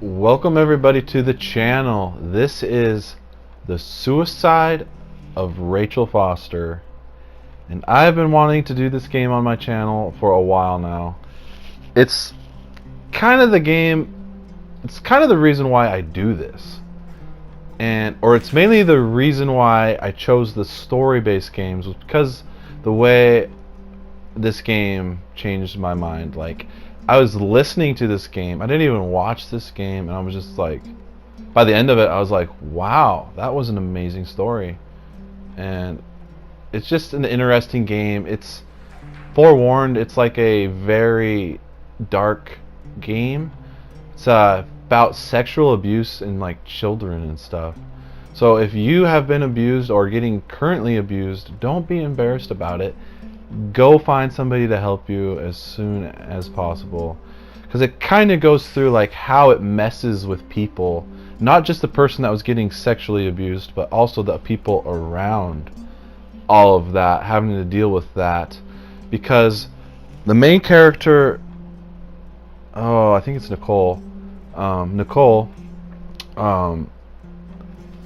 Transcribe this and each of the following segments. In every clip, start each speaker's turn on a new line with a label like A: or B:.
A: Welcome everybody to the channel. This is the suicide of Rachel Foster, and I've been wanting to do this game on my channel for a while now. It's kind of the game, it's kind of the reason why I do this, or it's mainly the reason why I chose the story-based games, was because the way this game changed my mind. Like, I was listening to this game, I didn't even watch this game, and I was just like, by the end of it I was like, wow, that was an amazing story. And it's just an interesting game. It's forewarned, it's like a very dark game. It's about sexual abuse and like children and stuff. So if you have been abused or getting currently abused, don't be embarrassed about it. Go find somebody to help you as soon as possible, because it kind of goes through like how it messes with people, not just the person that was getting sexually abused, but also the people around all of that, having to deal with that. Because the main character, I think it's Nicole,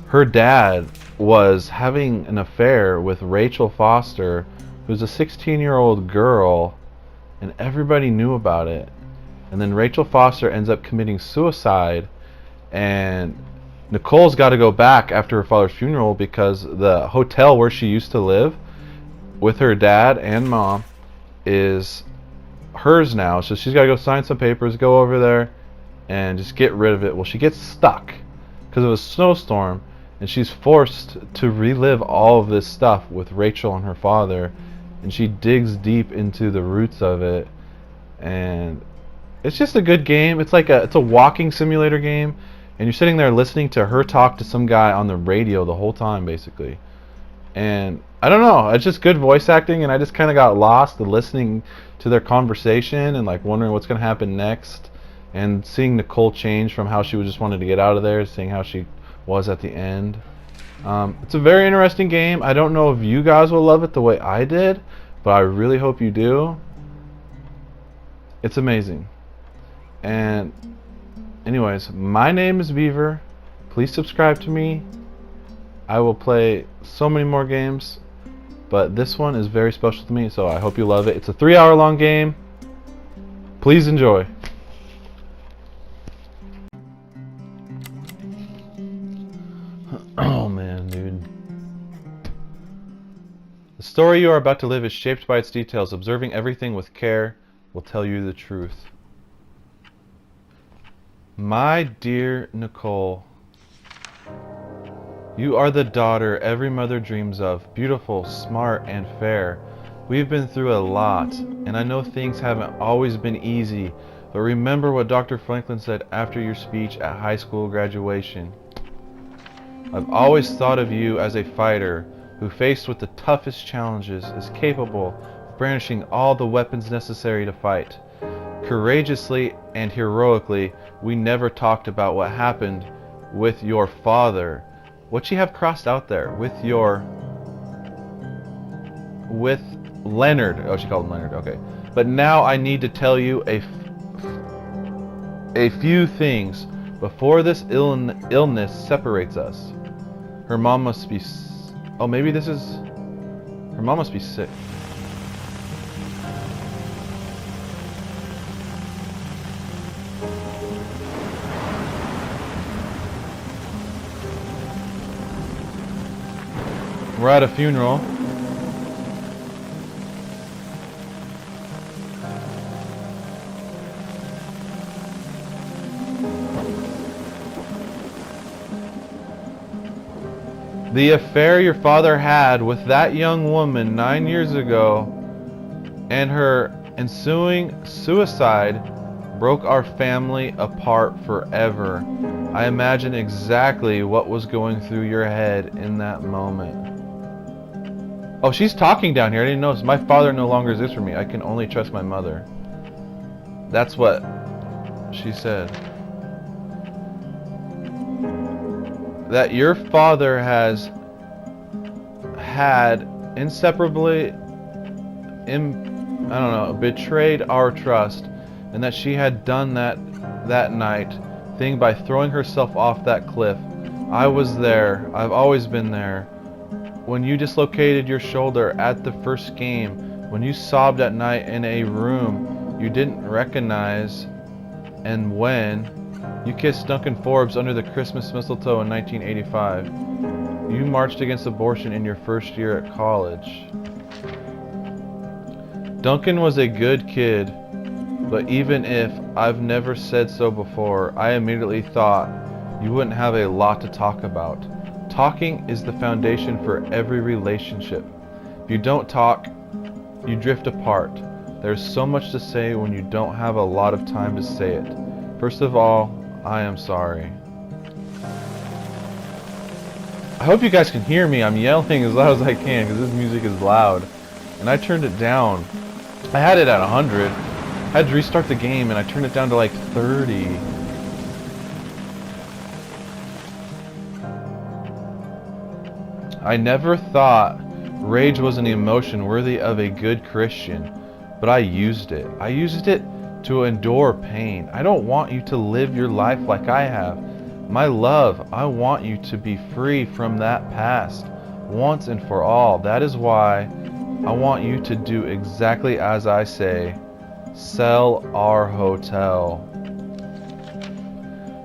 A: her dad was having an affair with Rachel Foster, who's a 16-year-old girl, and everybody knew about it. And then Rachel Foster ends up committing suicide, and Nicole's got to go back after her father's funeral because the hotel where she used to live with her dad and mom is hers now. So she's got to go sign some papers, go over there, and just get rid of it. Well, she gets stuck because of a snowstorm, and she's forced to relive all of this stuff with Rachel and her father. And she digs deep into the roots of it, and it's just a good game. It's like it's a walking simulator game, and you're sitting there listening to her talk to some guy on the radio the whole time, basically. And I don't know, it's just good voice acting, and I just kind of got lost in listening to their conversation and like wondering what's going to happen next, and seeing Nicole change from how she just wanted to get out of there, seeing how she was at the end. It's a very interesting game. I don't know if you guys will love it the way I did, but I really hope you do. It's amazing. And anyways, my name is Beaver. Please subscribe to me. I will play so many more games, but this one is very special to me, so I hope you love it. It's a 3-hour long game. Please enjoy. Oh man, dude. The story you are about to live is shaped by its details. Observing everything with care will tell you the truth. My dear Nicole, you are the daughter every mother dreams of. Beautiful, smart, and fair. We've been through a lot, and I know things haven't always been easy, but remember what Dr. Franklin said after your speech at high school graduation. I've always thought of you as a fighter who, faced with the toughest challenges, is capable of brandishing all the weapons necessary to fight. Courageously and heroically, we never talked about what happened with your father. What you have crossed out there? With Leonard. Oh, she called him Leonard. Okay. But now I need to tell you a few things before this illness separates us. Her mom must be... Oh, maybe this is... Her mom must be sick. We're at a funeral. The affair your father had with that young woman 9 years ago and her ensuing suicide broke our family apart forever. I imagine exactly what was going through your head in that moment. Oh, she's talking down here. I didn't notice. My father no longer exists for me. I can only trust my mother. That's what she said. That your father has had inseparably betrayed our trust, and that she had done that night thing by throwing herself off that cliff. I was there. I've always been there. When you dislocated your shoulder at the first game, when you sobbed at night in a room you didn't recognize, and when you kissed Duncan Forbes under the Christmas mistletoe in 1985. You marched against abortion in your first year at college. Duncan was a good kid, but even if I've never said so before, I immediately thought you wouldn't have a lot to talk about. Talking is the foundation for every relationship. If you don't talk, you drift apart. There's so much to say when you don't have a lot of time to say it. First of all, I am sorry. I hope you guys can hear me. I'm yelling as loud as I can because this music is loud. And I turned it down. I had it at 100. I had to restart the game and I turned it down to like 30. I never thought rage was an emotion worthy of a good Christian, but I used it. I used it to endure pain. I don't want you to live your life like I have. My love, I want you to be free from that past, once and for all. That is why I want you to do exactly as I say. Sell our hotel.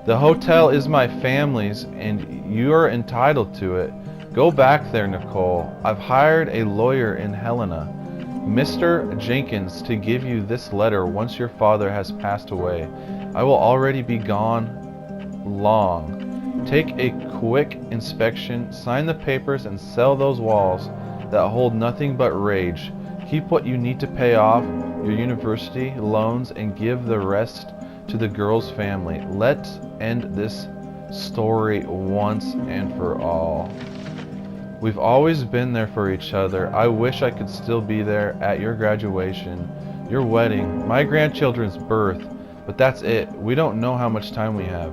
A: The hotel is my family's, and you are entitled to it. Go back there, Nicole. I've hired a lawyer in Helena, Mr. Jenkins, to give you this letter once your father has passed away. I will already be gone long. Take a quick inspection, sign the papers, and sell those walls that hold nothing but rage. Keep what you need to pay off your university loans and give the rest to the girl's family. Let's end this story once and for all. We've always been there for each other. I wish I could still be there at your graduation, your wedding, my grandchildren's birth, but that's it. We don't know how much time we have.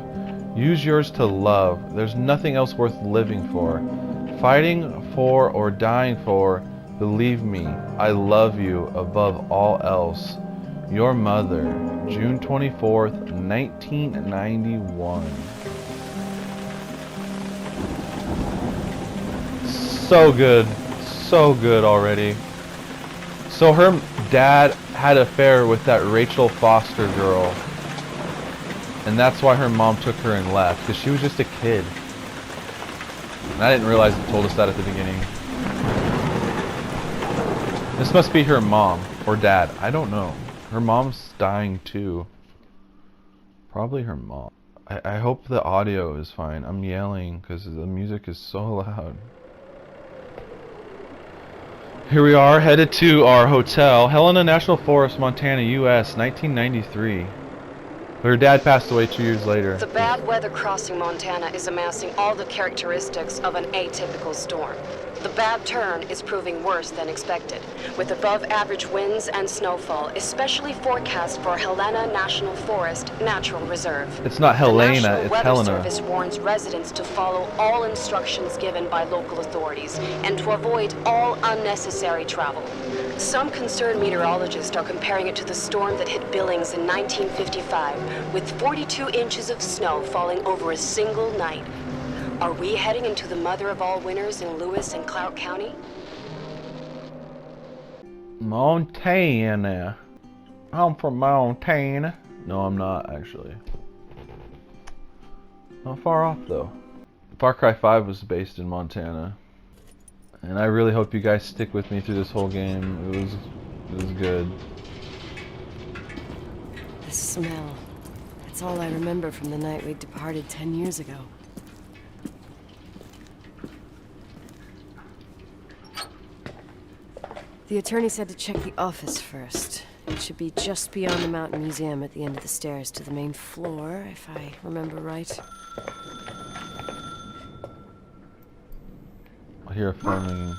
A: Use yours to love. There's nothing else worth living for, fighting for, or dying for. Believe me, I love you above all else. Your mother, June 24th, 1991. So good already. So her dad had an affair with that Rachel Foster girl, and that's why her mom took her and left, because she was just a kid. And I didn't realize it told us that at the beginning. This must be her mom or dad. I don't know. Her mom's dying too. Probably her mom. I hope the audio is fine. I'm yelling because the music is so loud. Here we are, headed to our hotel, Helena National Forest, Montana, U.S., 1993. Her dad passed away 2 years later.
B: The bad weather crossing Montana is amassing all the characteristics of an atypical storm. The bad turn is proving worse than expected, with above-average winds and snowfall, especially forecast for Helena National Forest Natural Reserve.
A: It's not Helena, it's
B: The National Weather
A: Helena.
B: Service warns residents to follow all instructions given by local authorities and to avoid all unnecessary travel. Some concerned meteorologists are comparing it to the storm that hit Billings in 1955, with 42 inches of snow falling over a single night. Are we heading into the mother of all winters in Lewis and Clark County?
A: Montana. I'm from Montana. No, I'm not, actually. Not far off, though. Far Cry 5 was based in Montana. And I really hope you guys stick with me through this whole game. It was good.
C: The smell. That's all I remember from the night we departed 10 years ago. The attorney said to check the office first. It should be just beyond the Mountain Museum at the end of the stairs to the main floor, if I remember right.
A: I hear a phone ringing.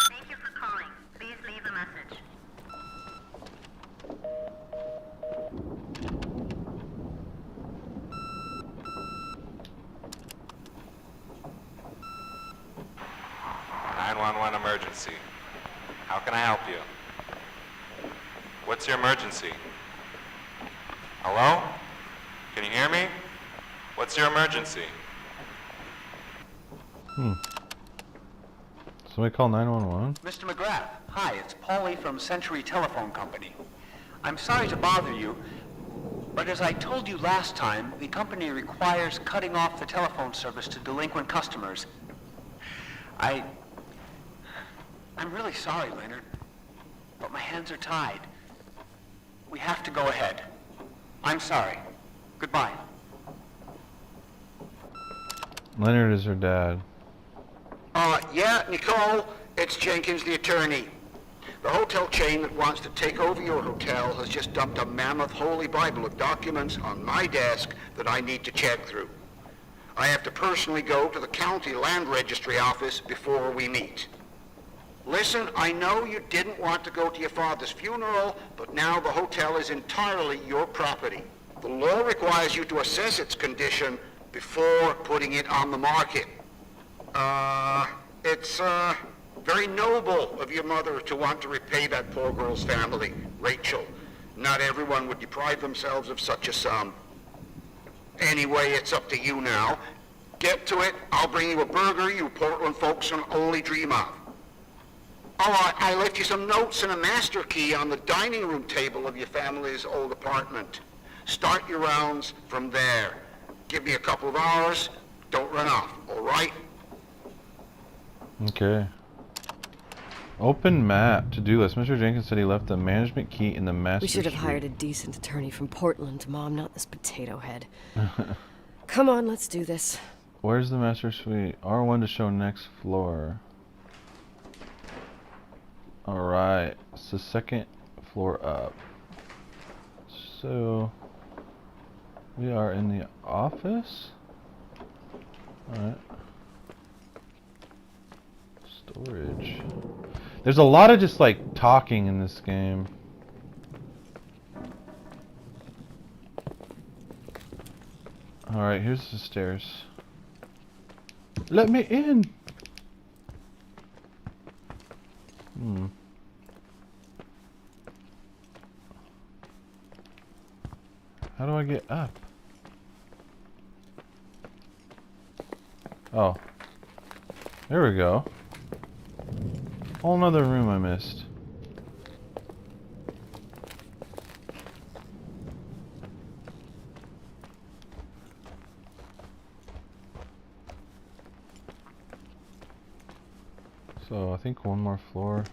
D: Thank you for calling. Please leave a message. Agency. How can I help you? What's your emergency? Hello? Can you hear me? What's your emergency?
A: Somebody call 911?
E: Mr. McGrath, hi, it's Paulie from Century Telephone Company. I'm sorry to bother you, but as I told you last time, the company requires cutting off the telephone service to delinquent customers. I'm really sorry, Leonard, but my hands are tied. We have to go ahead. I'm sorry. Goodbye.
A: Leonard is her dad.
F: Yeah, Nicole, it's Jenkins, the attorney. The hotel chain that wants to take over your hotel has just dumped a mammoth holy Bible of documents on my desk that I need to check through. I have to personally go to the county land registry office before we meet. Listen, I know you didn't want to go to your father's funeral, but now the hotel is entirely your property. The law requires you to assess its condition before putting it on the market. It's very noble of your mother to want to repay that poor girl's family, Rachel. Not everyone would deprive themselves of such a sum. Anyway, it's up to you now. Get to it. I'll bring you a burger you Portland folks can only dream of. Oh, I left you some notes and a master key on the dining room table of your family's old apartment. Start your rounds from there. Give me a couple of hours. Don't run off, all right?
A: Okay. Open map. To-do list. Mr. Jenkins said he left the management key in the master
C: We should have
A: suite.
C: hired a decent attorney from Portland, Mom, not this potato head. Come on, let's do this.
A: Where's the master suite? R1 to show next floor. Alright. It's the second floor up. So... we are in the office? Alright. Storage. There's a lot of just like talking in this game. Alright, here's the stairs. Let me in! How do I get up? Oh. There we go. Whole nother room I missed. So I think one more floor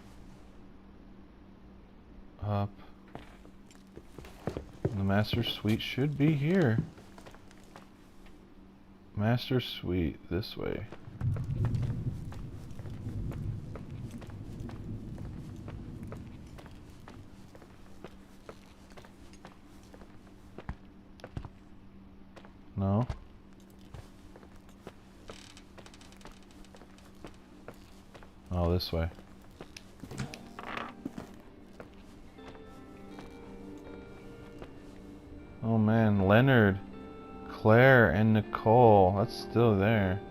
A: up. And the master suite should be here. Master suite this way. No. Oh, this way. Oh man, Leonard, Claire, and Nicole. That's still there.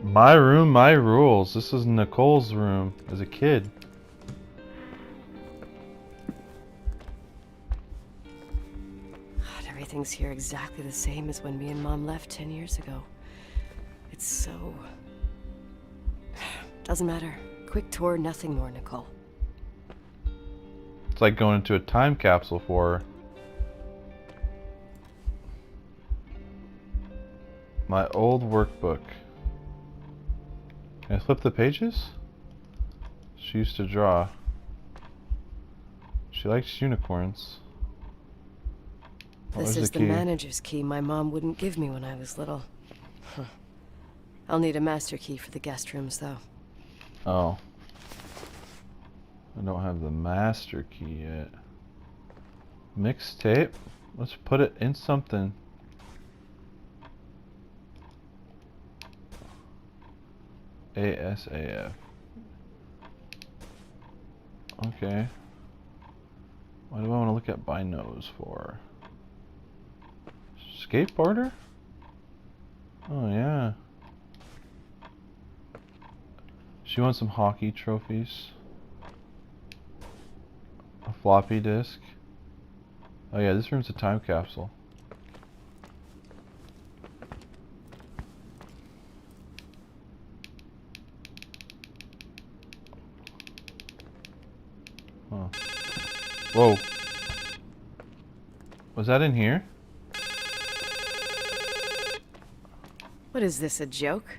A: My room, my rules. This is Nicole's room as a kid.
C: God, everything's here exactly the same as when me and Mom left 10 years ago. It's so... Doesn't matter. Quick tour, nothing more, Nicole.
A: It's like going into a time capsule for her. My old workbook. Can I flip the pages? She used to draw. She likes unicorns.
C: This is the manager's key my mom wouldn't give me when I was little. Huh. I'll need a master key for the guest rooms, though.
A: Oh. I don't have the master key yet. Mixtape? Let's put it in something. ASAF. Okay. What do I want to look at binos for? Skateboarder? Oh yeah. She wants some hockey trophies. A floppy disk. Oh yeah, this room's a time capsule. Huh. Whoa. Was that in here?
C: What is this, a joke?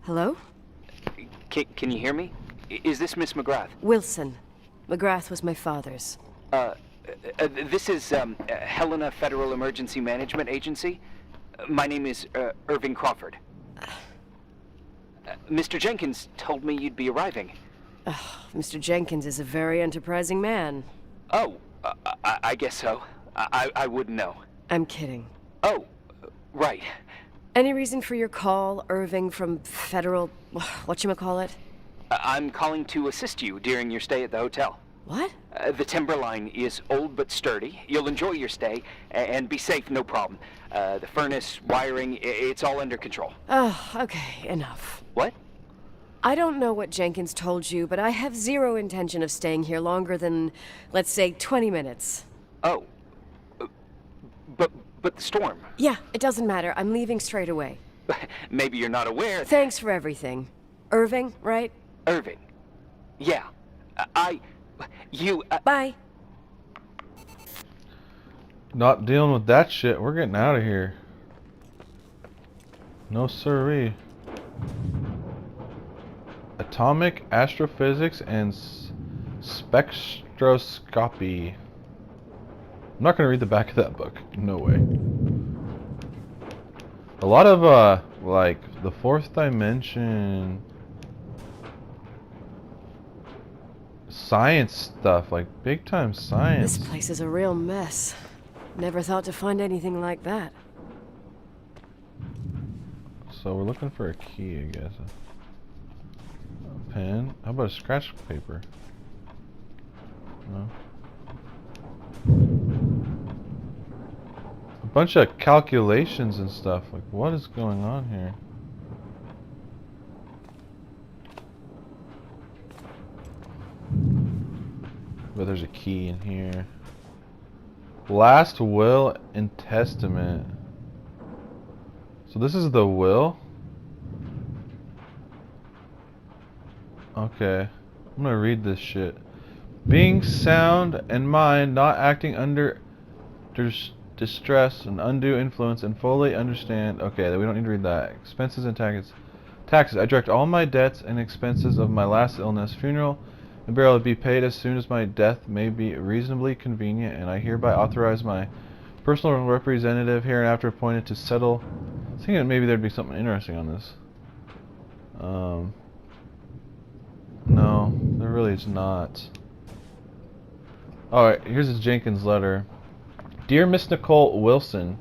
C: Hello?
E: Can you hear me? Is this Miss McGrath?
C: Wilson. McGrath was my father's.
E: This is Helena Federal Emergency Management Agency. My name is Irving Crawford. Mr. Jenkins told me you'd be arriving.
C: Mr. Jenkins is a very enterprising man.
E: Oh, I guess so. I wouldn't know.
C: I'm kidding.
E: Oh, right.
C: Any reason for your call, Irving from Federal... whatchamacallit?
E: I'm calling to assist you during your stay at the hotel.
C: What?
E: The Timberline is old but sturdy. You'll enjoy your stay, and be safe, no problem. The furnace, wiring, it's all under control.
C: Oh, okay, enough.
E: What?
C: I don't know what Jenkins told you, but I have zero intention of staying here longer than, let's say, 20 minutes.
E: Oh. But the storm.
C: Yeah, it doesn't matter. I'm leaving straight away.
E: Maybe you're not aware.
C: Thanks for everything. Irving, right?
E: Irving. Yeah.
C: Bye.
A: Not dealing with that shit. We're getting out of here. No siree. Atomic astrophysics and spectroscopy. I'm not gonna read the back of that book. No way. A lot of like the fourth dimension science stuff, like big time science.
C: This place is a real mess. Never thought to find anything like that.
A: So we're looking for a key, I guess. A pen. How about a scratch paper? No. A bunch of calculations and stuff. Like, what is going on here? But there's a key in here. Last will and testament. So this is the will? Okay. I'm gonna read this shit. Being sound and mind, not acting under distress and undue influence, and fully understand. Okay, we don't need to read that. Expenses and taxes. Taxes. I direct all my debts and expenses of my last illness, funeral, and burial to be paid as soon as my death may be reasonably convenient, and I hereby authorize my personal representative hereinafter appointed to settle. I was thinking that maybe there'd be something interesting on this. No, there really is not. Alright, here's a Jenkins letter. Dear Miss Nicole Wilson,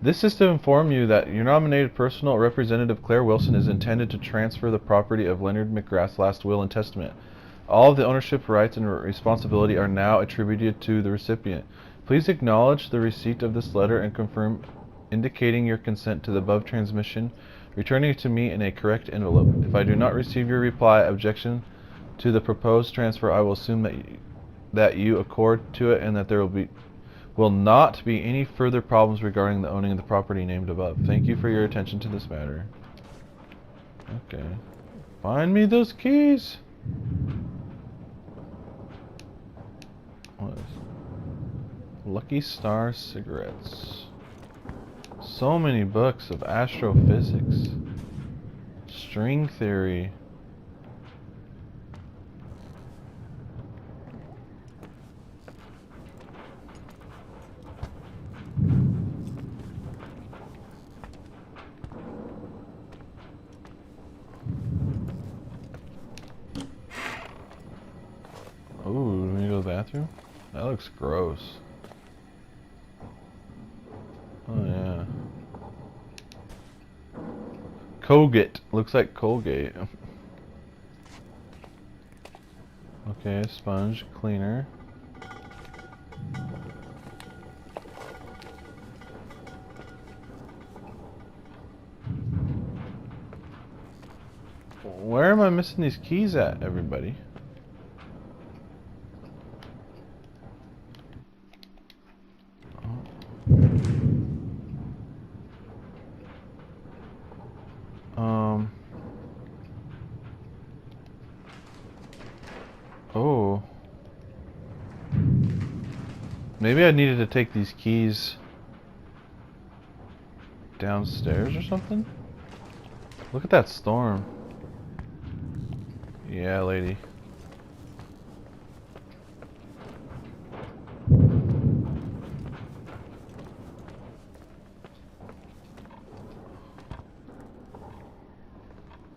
A: this is to inform you that your nominated personal representative Claire Wilson is intended to transfer the property of Leonard McGrath's last will and testament. All of the ownership rights and responsibility are now attributed to the recipient. Please acknowledge the receipt of this letter and confirm indicating your consent to the above transmission, returning it to me in a correct envelope. If I do not receive your reply objection to the proposed transfer, I will assume that you accord to it and that there will not be any further problems regarding the owning of the property named above. Thank you for your attention to this matter. Okay. Find me those keys. What is Lucky Star cigarettes? So many books of astrophysics, string theory. Oh, do we go to the bathroom? That looks gross. Oh yeah. Colgate. Looks like Colgate. Okay, sponge cleaner. Where am I missing these keys at, everybody? Oh. Maybe I needed to take these keys downstairs or something? Look at that storm. Yeah, lady.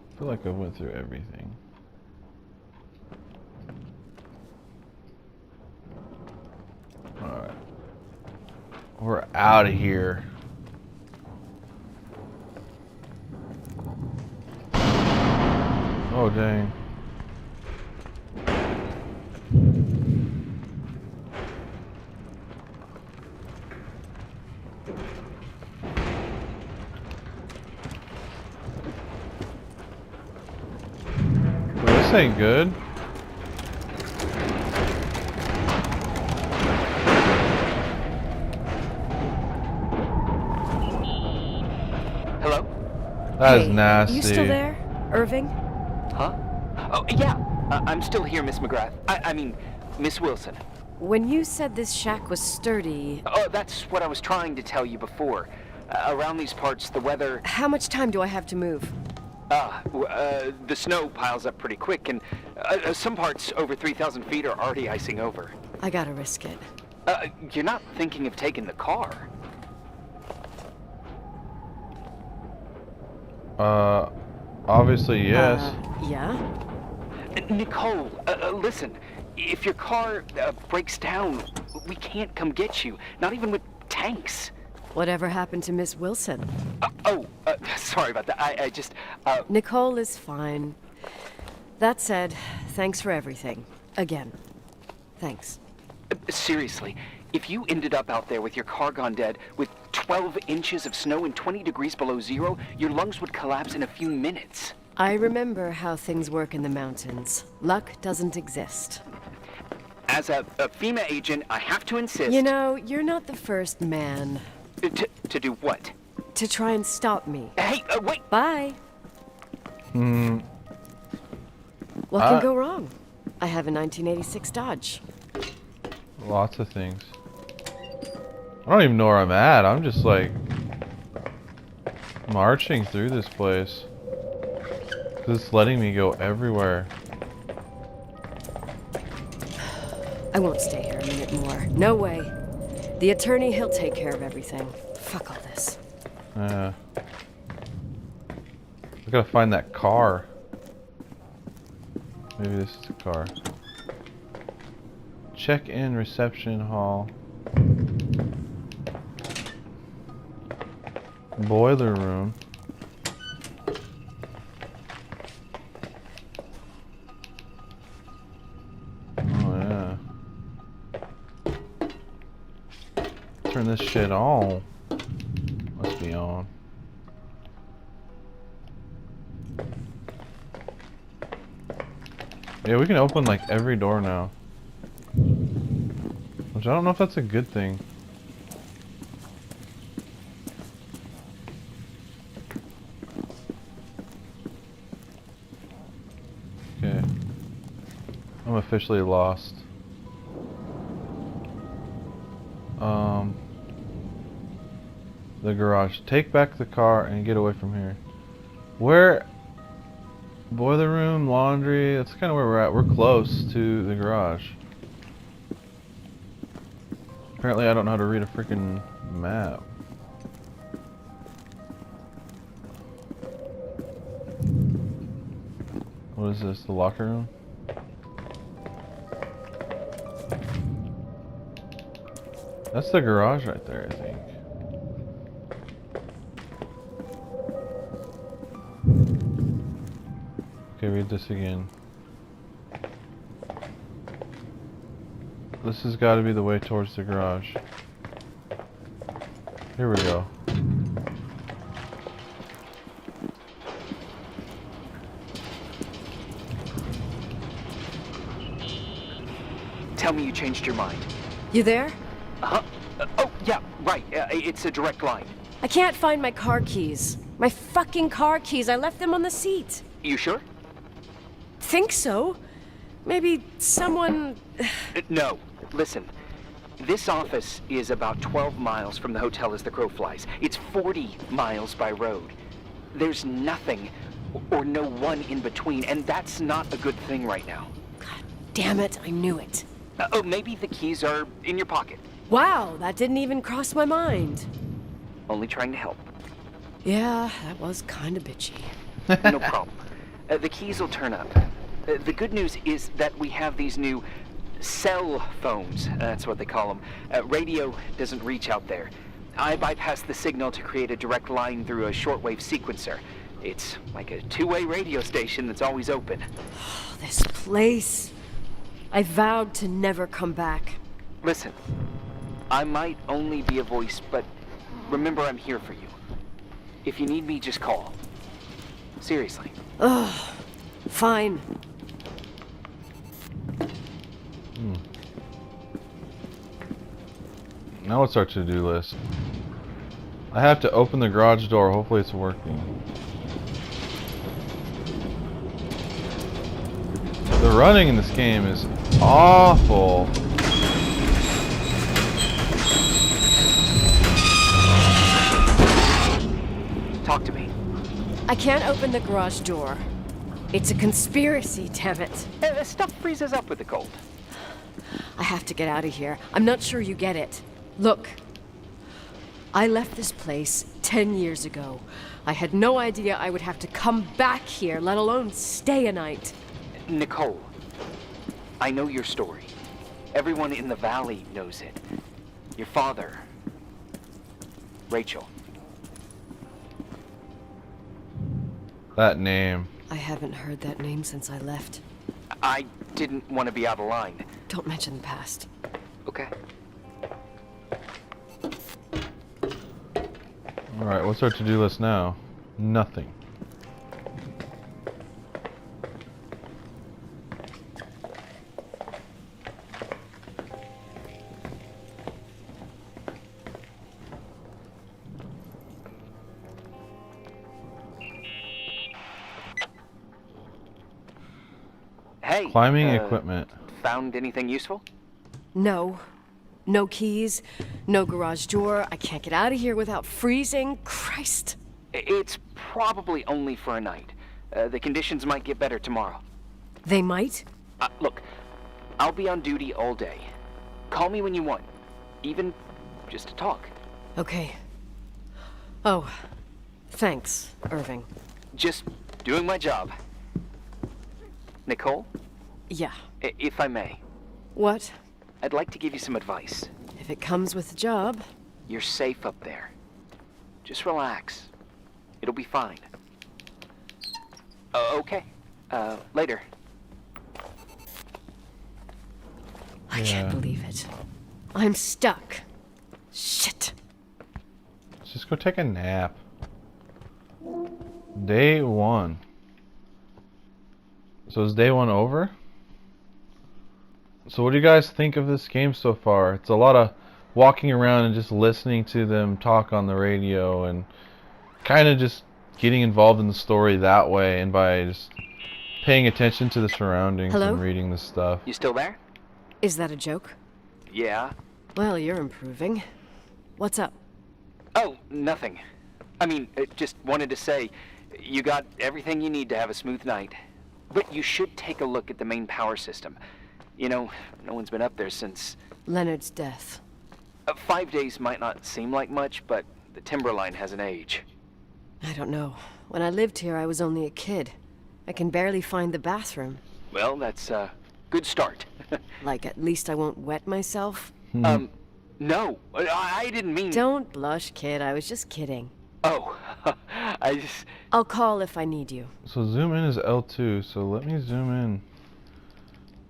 A: I feel like I went through everything. Alright. We're out of here. Oh, dang. Well, this ain't good.
E: Hello?
A: That is
C: Hey,
A: nasty.
C: You still there, Irving?
E: Huh? Oh, yeah. I'm still here, Miss McGrath. I mean, Miss Wilson.
C: When you said this shack was sturdy,
E: Oh, that's what I was trying to tell you before. Around these parts, the weather...
C: how much time do I have to move?
E: The snow piles up pretty quick, and some parts over 3,000 feet are already icing over.
C: I gotta risk it.
E: You're not thinking of taking the car?
A: Obviously, yes.
C: Yeah?
E: Nicole, listen. If your car breaks down, we can't come get you. Not even with tanks.
C: Whatever happened to Miss Wilson?
E: Sorry about that. I just...
C: Nicole is fine. That said, thanks for everything. Again. Thanks.
E: Seriously, if you ended up out there with your car gone dead, with 12 inches of snow and 20 degrees below zero, your lungs would collapse in a few minutes.
C: I remember how things work in the mountains. Luck doesn't exist.
E: As a FEMA agent, I have to insist...
C: You know, you're not the first man
E: To do what?
C: to try and stop me.
E: Hey, wait!
C: Bye. What can go wrong? I have a 1986 Dodge.
A: Lots of things. I don't even know where I'm at. I'm just like marching through this place. It's letting me go everywhere.
C: I won't stay here a minute more. No way. The attorney, he'll take care of everything. Fuck all this.
A: I gotta find that car. Maybe this is the car. Check-in reception hall. Boiler room. Oh yeah. Turn this shit on. Must be on. Yeah, we can open like every door now. Which I don't know if that's a good thing. Okay. I'm officially lost. The garage. Take back the car and get away from here. Where? Boiler room, laundry. That's kind of where we're at. We're close to the garage. Apparently I don't know how to read a freaking map. What is this? The locker room? That's the garage right there, I think. Okay, read this again. This has got to be the way towards the garage. Here we go.
E: Tell me you changed your mind.
C: You there?
E: Uh-huh. Oh, yeah, right. It's a direct line.
C: I can't find my car keys. My fucking car keys. I left them on the seat.
E: You sure?
C: Think so? Maybe someone...
E: No. Listen. This office is about 12 miles from the hotel as the crow flies. It's 40 miles by road. There's nothing or no one in between, and that's not a good thing right now.
C: God damn it, I knew it.
E: Oh, maybe the keys are in your pocket.
C: Wow, that didn't even cross my mind.
E: Only trying to help.
C: Yeah, that was kind of bitchy.
E: No problem. The keys will turn up. The good news is that we have these new cell phones. That's what they call them. Radio doesn't reach out there. I bypass the signal to create a direct line through a shortwave sequencer. It's like a two-way radio station that's always open.
C: Oh, this place. I vowed to never come back.
E: Listen, I might only be a voice, but remember I'm here for you. If you need me, just call. Seriously.
C: Ugh. Fine.
A: Now what's our to-do list? I have to open the garage door. Hopefully it's working. The running in this game is awful.
E: Talk to me.
C: I can't open the garage door. It's a conspiracy, damn it.
E: Stuff freezes up with the cold.
C: I have to get out of here. I'm not sure you get it. Look, I left this place 10 years ago. I had no idea I would have to come back here, let alone stay a night.
E: Nicole, I know your story. Everyone in the valley knows it. Your father, Rachel.
A: That name.
C: I haven't heard that name since I left.
E: I didn't want to be out of line.
C: Don't mention the past.
E: Okay.
A: Alright, what's our to-do list now? Nothing.
E: Hey.
A: Climbing equipment.
E: Found anything useful?
C: No. No keys, no garage door. I can't get out of here without freezing. Christ.
E: It's probably only for a night. The conditions might get better tomorrow.
C: They might?
E: Look, I'll be on duty all day. Call me when you want. Even just to talk.
C: Okay. Oh, thanks, Irving.
E: Just doing my job. Nicole,
C: Yeah.
E: if I may,
C: What?
E: I'd like to give you some advice.
C: If it comes with the job.
E: You're safe up there. Just relax. It'll be fine. Okay. Later.
C: I can't believe it. I'm stuck. Shit.
A: Let's just go take a nap. Day 1. So is day 1 over? So what do you guys think of this game so far? It's a lot of walking around and just listening to them talk on the radio and kind of just getting involved in the story that way and by just paying attention to the surroundings
C: Hello?
A: and reading the stuff.
E: You still there?
C: Is that a joke?
E: Yeah.
C: Well, you're improving. What's up?
E: Oh, nothing. I mean, just wanted to say, you got everything you need to have a smooth night. But you should take a look at the main power system. You know, no one's been up there since...
C: Leonard's death.
E: 5 days might not seem like much, but the timberline has an age.
C: I don't know. When I lived here, I was only a kid. I can barely find the bathroom.
E: Well, that's a good start.
C: Like, at least I won't wet myself.
E: No, I didn't mean...
C: Don't blush, kid. I was just kidding.
E: Oh,
C: I'll call if I need you.
A: So zoom in is L2, so let me zoom in.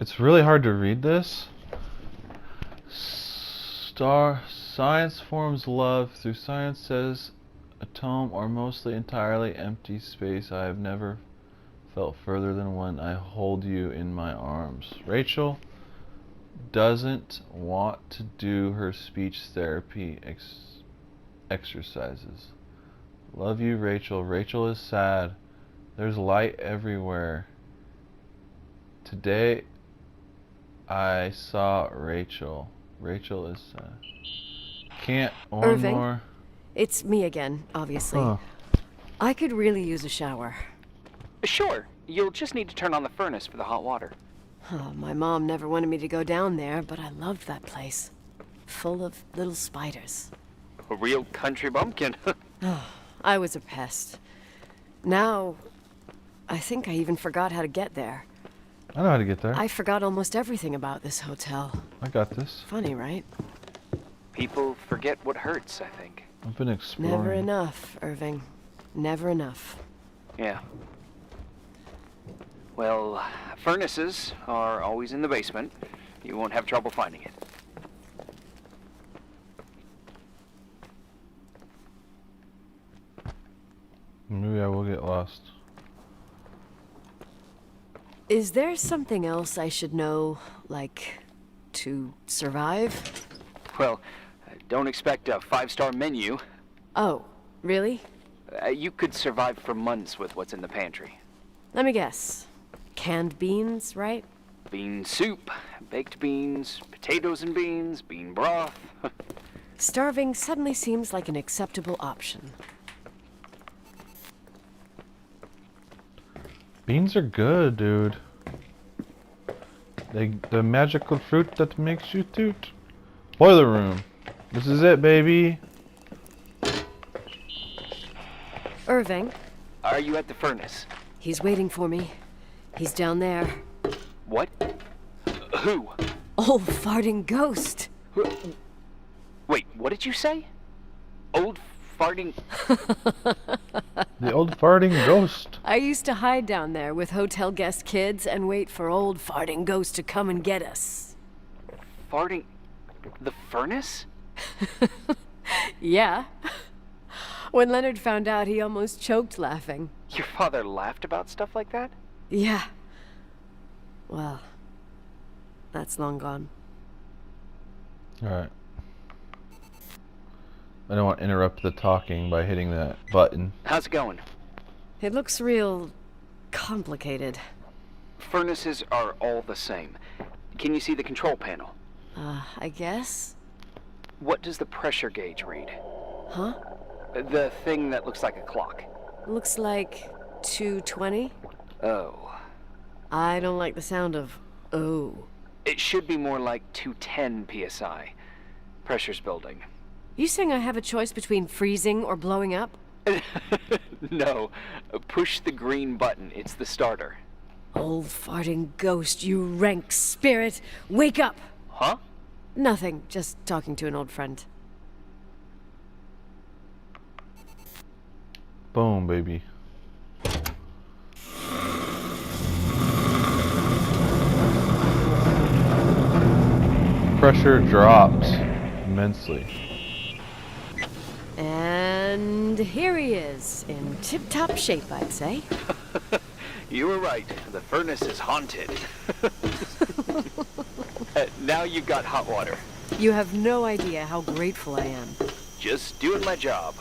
A: It's really hard to read this. Science forms love. Through science says atome or mostly entirely empty space. I have never felt further than when I hold you in my arms. Rachel, doesn't want to do her speech therapy exercises. Love you, Rachel. Rachel is sad. There's light everywhere. Today I saw Rachel. Rachel is sad. Can't one
C: Irving?
A: more.
C: It's me again, obviously.
A: Huh.
C: I could really use a shower.
E: Sure. You'll just need to turn on the furnace for the hot water.
C: Oh, my mom never wanted me to go down there, but I loved that place. Full of little spiders.
E: A real country bumpkin.
C: I was a pest. Now, I think I even forgot how to get there.
A: I know how to get there.
C: I forgot almost everything about this hotel.
A: I got this.
C: Funny, right?
E: People forget what hurts, I think.
A: I've been exploring.
C: Never enough, Irving. Never enough.
E: Yeah. Well, furnaces are always in the basement. You won't have trouble finding it.
A: Maybe I will get lost.
C: Is there something else I should know, like, to survive?
E: Well, don't expect a 5-star menu.
C: Oh, really?
E: You could survive for months with what's in the pantry.
C: Let me guess. Canned beans, right?
E: Bean soup, baked beans, potatoes and beans, bean broth.
C: Starving suddenly seems like an acceptable option.
A: Beans are good, dude. The magical fruit that makes you toot. Boiler room. This is it, baby.
C: Irving,
E: Are you at the furnace?
C: he's waiting for me. He's down there.
E: What? Who?
C: Old farting ghost.
E: Wait, what did you say? Old farting...
A: The old farting ghost.
C: I used to hide down there with hotel guest kids and wait for old farting ghost to come and get us.
E: farting... the furnace?
C: Yeah. When Leonard found out, he almost choked laughing.
E: Your father laughed about stuff like that?
C: Yeah. Well, that's long gone.
A: Alright. I don't want to interrupt the talking by hitting that button.
E: How's it going?
C: It looks real complicated.
E: Furnaces are all the same. Can you see the control panel?
C: I guess?
E: What does the pressure gauge read?
C: Huh?
E: The thing that looks like a clock.
C: Looks like 220.
E: Oh.
C: I don't like the sound of oh.
E: It should be more like 210 psi. Pressure's building.
C: You saying I have a choice between freezing or blowing up?
E: No. Push the green button. It's the starter.
C: Old farting ghost, you rank spirit! Wake up!
E: Huh?
C: Nothing, just talking to an old friend.
A: Boom, baby. Pressure dropped immensely.
C: And here he is, in tip-top shape, I'd say.
E: You were right. The furnace is haunted. Now you've got hot water.
C: You have no idea how grateful I am.
E: Just doing my job.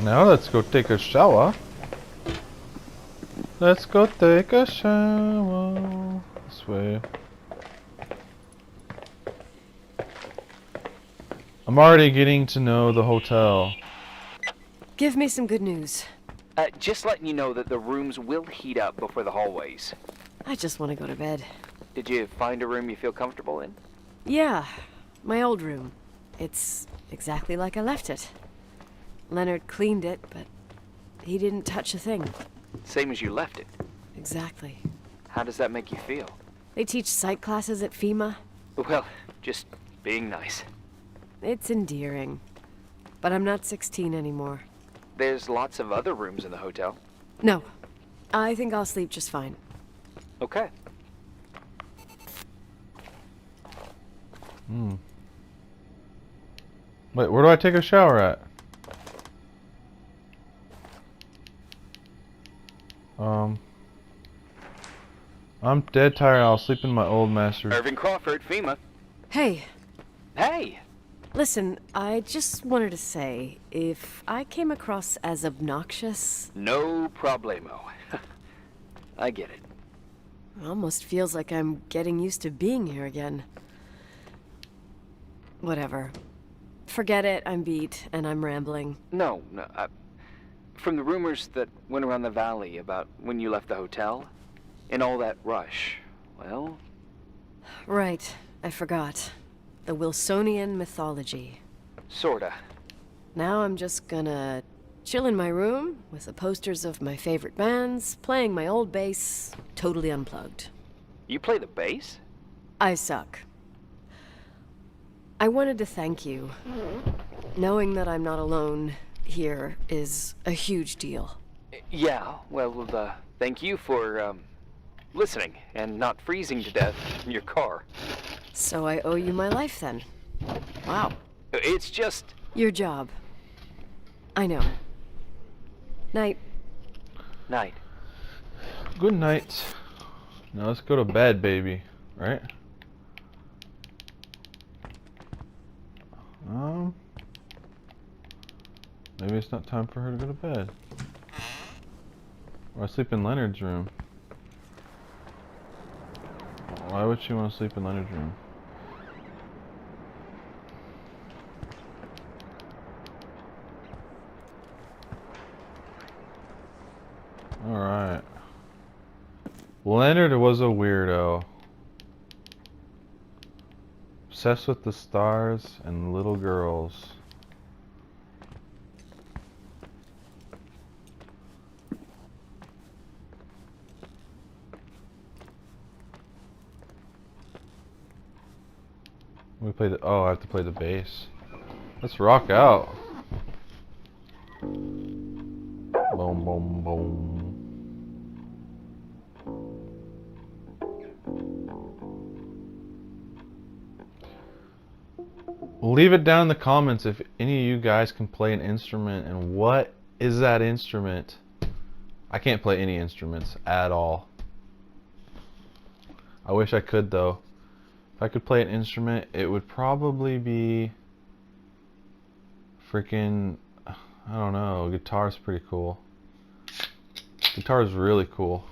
A: Now let's go take a shower. Let's go take a shower. This way. I'm already getting to know the hotel.
C: Give me some good news.
E: Just letting you know that the rooms will heat up before the hallways.
C: I just want to go to bed.
E: Did you find a room you feel comfortable in?
C: Yeah, my old room. It's exactly like I left it. Leonard cleaned it, but he didn't touch a thing.
E: Same as you left it.
C: Exactly.
E: How does that make you feel?
C: They teach psych classes at FEMA.
E: Well, just being nice.
C: It's endearing. But I'm not 16 anymore.
E: There's lots of other rooms in the hotel.
C: No, I think I'll sleep just fine.
E: Okay.
A: Wait, where do I take a shower at? I'm dead tired. I'll sleep in my old master's.
E: Irving Crawford, FEMA.
C: Hey,
E: Hey!
C: listen, I just wanted to say, if I came across as obnoxious,
E: No problemo. I get it.
C: it almost feels like I'm getting used to being here again. Whatever. Forget it, I'm beat, and I'm rambling.
G: No, from the rumors that went around the valley about when you left the hotel, and all that rush, well...
C: Right, I forgot. The Wilsonian mythology.
G: Sorta.
C: Now I'm just gonna chill in my room with the posters of my favorite bands, playing my old bass, totally unplugged.
G: You play the bass?
C: I suck. I wanted to thank you. Knowing that I'm not alone here is a huge deal.
G: Yeah, well, thank you for, listening and not freezing to death in your car.
C: So I owe you my life then. Wow.
G: It's just...
C: Your job. I know. Night.
G: Night.
A: Good night. Now let's go to bed, baby. Right? Maybe it's not time for her to go to bed. Or I sleep in Leonard's room. Why would she want to sleep in Leonard's room? Alright. Leonard was a weirdo. Obsessed with the stars and little girls. We play the... Oh, I have to play the bass. Let's rock out. Boom, boom, boom. Leave it down in the comments if any of you guys can play an instrument, and what is that instrument? I can't play any instruments at all. I wish I could though. If I could play an instrument, it would probably be freaking, I don't know, guitar's pretty cool. Guitar's really cool.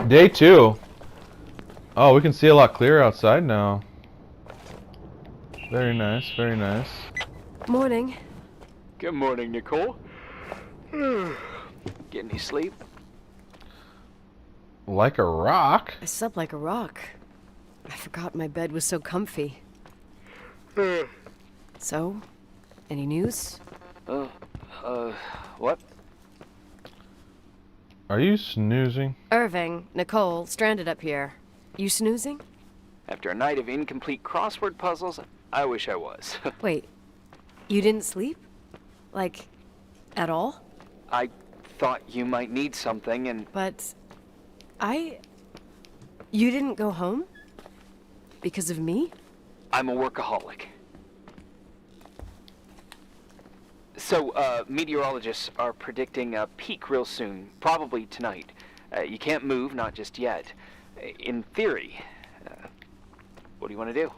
A: Day 2. Oh, we can see a lot clearer outside now. Very nice, very nice.
C: Morning.
G: Good morning, Nicole. Get any sleep?
A: Like a rock?
C: I slept like a rock. I forgot my bed was so comfy. So, any news?
G: What?
A: Are you snoozing?
C: Irving, Nicole, stranded up here. You snoozing?
G: After a night of incomplete crossword puzzles, I wish I was.
C: Wait, you didn't sleep? Like, at all?
G: I thought you might need something, and...
C: But you didn't go home? Because of me?
G: I'm a workaholic. So, meteorologists are predicting a peak real soon, probably tonight. You can't move, not just yet. In theory, what do you want to do?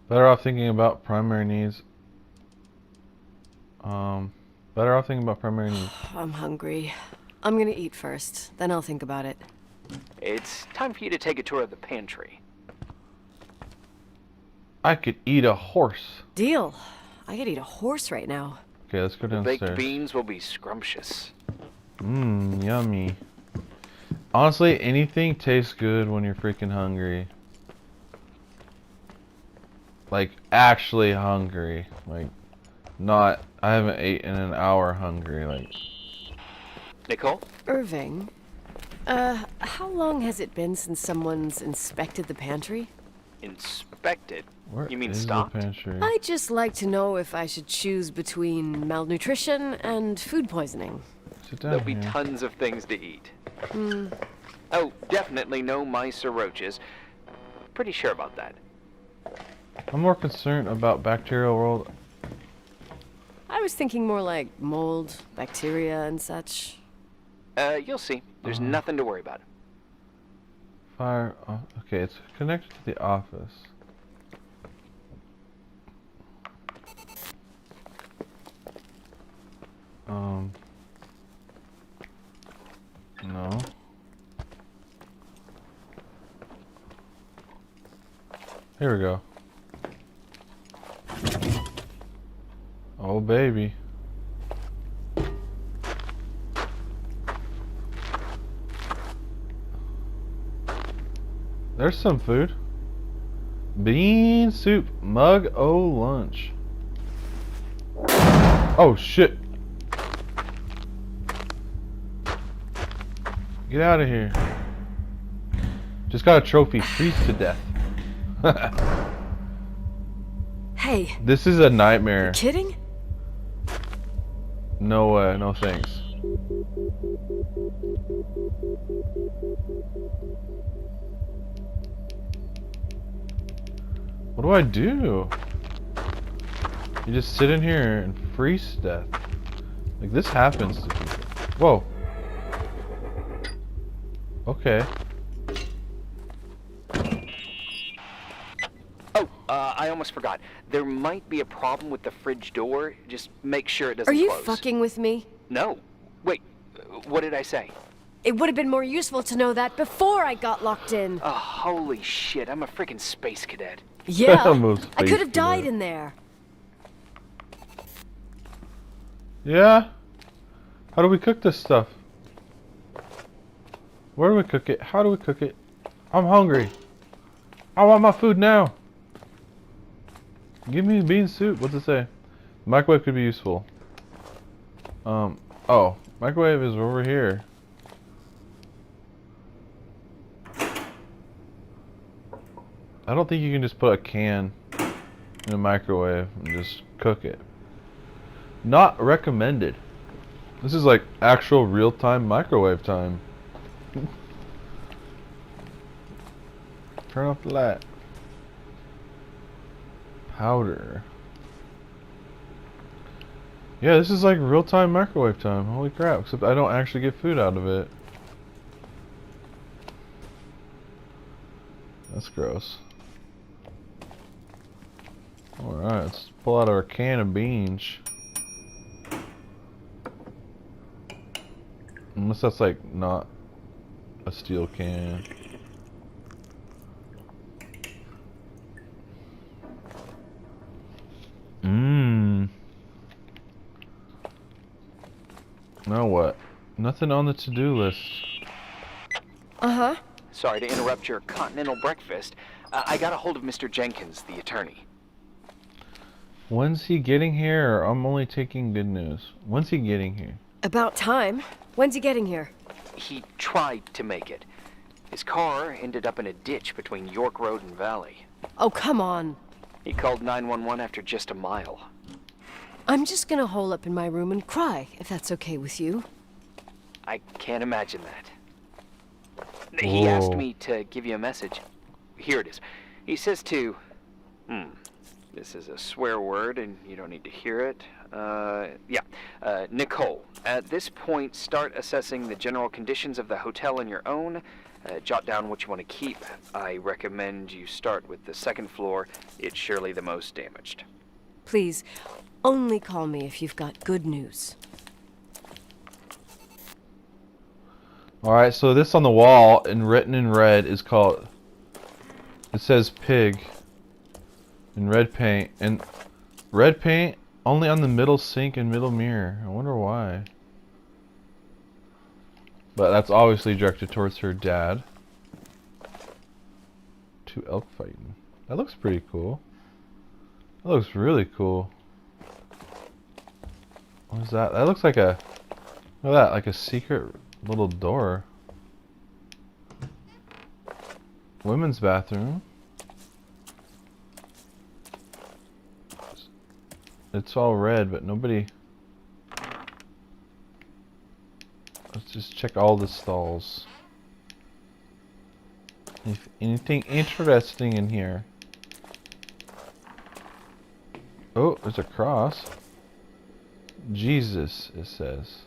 A: Better off thinking about primary needs. Better off thinking about primary needs.
C: I'm hungry. I'm gonna eat first, then I'll think about it.
G: It's time for you to take a tour of the pantry.
A: I could eat a horse.
C: Deal. I could eat a horse right now.
A: Okay, let's go
G: The
A: downstairs.
G: baked beans will be scrumptious.
A: Mmm, yummy. Honestly, anything tastes good when you're freaking hungry. Like, actually hungry. Like, not, I haven't ate in an hour hungry. Like,
G: Nicole?
C: Irving, how long has it been since someone's inspected the pantry?
G: Inspected?
A: where
G: You mean
A: is
G: stocked?
A: the pantry?
C: I'd just like to know if I should choose between malnutrition and food poisoning.
A: Sit down
G: There'll be
A: here.
G: tons of things to eat. Oh, definitely no mice or roaches. Pretty sure about that.
A: I'm more concerned about bacterial world.
C: I was thinking more like mold, bacteria, and such.
G: You'll see. There's nothing to worry about.
A: Fire. Okay, it's connected to the office. No. Here we go. Oh, baby. There's some food. Bean soup. Mug o' lunch. Oh, shit. Get out of here. Just got a trophy. Freeze to death.
C: Hey,
A: This is a nightmare.
C: kidding?
A: No, no thanks. What do I do? You just sit in here and freeze to death. Like, this happens to people. Whoa. Okay.
G: Oh, I almost forgot. There might be a problem with the fridge door. Just make sure it doesn't
C: Are you
G: close.
C: fucking with me?
G: No. Wait, what did I say?
C: It would have been more useful to know that before I got locked in.
G: Oh, holy shit, I'm a freaking space cadet.
C: Yeah,
A: Almost
C: I could have
A: faced
C: died
A: it.
C: in there.
A: Yeah? How do we cook this stuff? Where do we cook it? How do we cook it? I'm hungry. I want my food now. Give me bean soup. What's it say? Microwave could be useful. Oh, microwave is over here. I don't think you can just put a can in a microwave and just cook it. Not recommended. This is like actual real-time microwave time. Turn off the light. Powder. Yeah, this is like real-time microwave time. Holy crap, except I don't actually get food out of it. That's gross. Alright, let's pull out our can of beans. Unless that's like not a steel can. Mmm. Now what? Nothing on the to-do list.
C: Uh-huh.
G: Sorry to interrupt your continental breakfast. I got a hold of Mr. Jenkins, the attorney.
A: When's he getting here? Or I'm only taking good news. When's he getting here?
C: About time. When's he getting here?
G: He tried to make it. His car ended up in a ditch between York Road and Valley.
C: Oh, come on.
G: He called 911 after just a mile.
C: I'm just gonna hole up in my room and cry, if that's okay with you.
G: I can't imagine that. He asked
A: Whoa.
G: me to give you a message. Here it is. He says to... This is a swear word, and you don't need to hear it. Nicole, at this point, start assessing the general conditions of the hotel on your own. Jot down what you want to keep. I recommend you start with the second floor. It's surely the most damaged.
C: Please, only call me if you've got good news.
A: Alright, so this on the wall and written in red is called... It says pig. In red paint. And red paint only on the middle sink and middle mirror. I wonder why. But that's obviously directed towards her dad. Two elk fighting. That looks pretty cool. That looks really cool. What is that? That looks like a... Look at that, like a secret little door. Women's bathroom. It's all red, but nobody... Let's just check all the stalls. If anything interesting in here. Oh, there's a cross. Jesus, it says.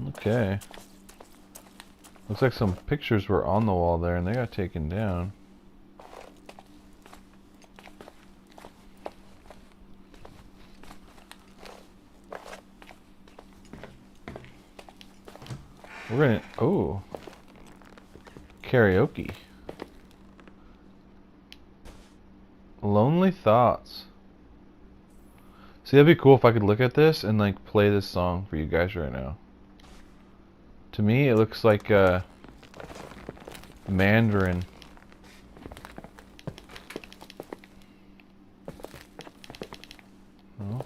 A: Okay. Looks like some pictures were on the wall there and they got taken down. We're gonna, oh, karaoke. Lonely Thoughts. See, that'd be cool if I could look at this and like play this song for you guys right now. To me, it looks like Mandarin. Oh.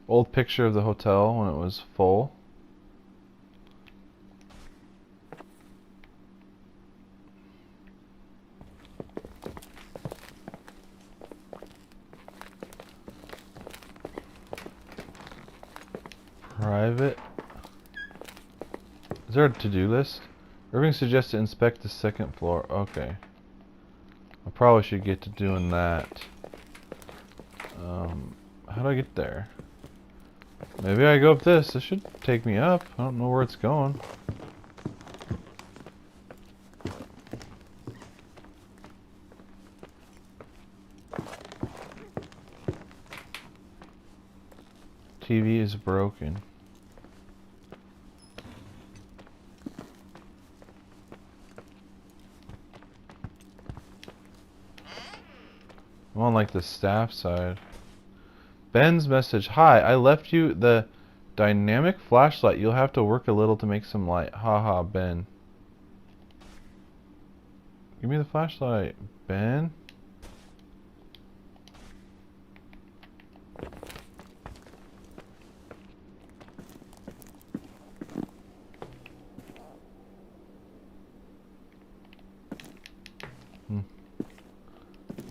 A: Old picture of the hotel when it was full. Private. Is there a to-do list? Irving suggests to inspect the second floor. Okay. I probably should get to doing that. How do I get there? Maybe I go up this. This should take me up. I don't know where it's going. TV is broken. I'm on like the staff side. Ben's message. Hi, I left you the dynamic flashlight. You'll have to work a little to make some light. Haha, Ben. Give me the flashlight, Ben.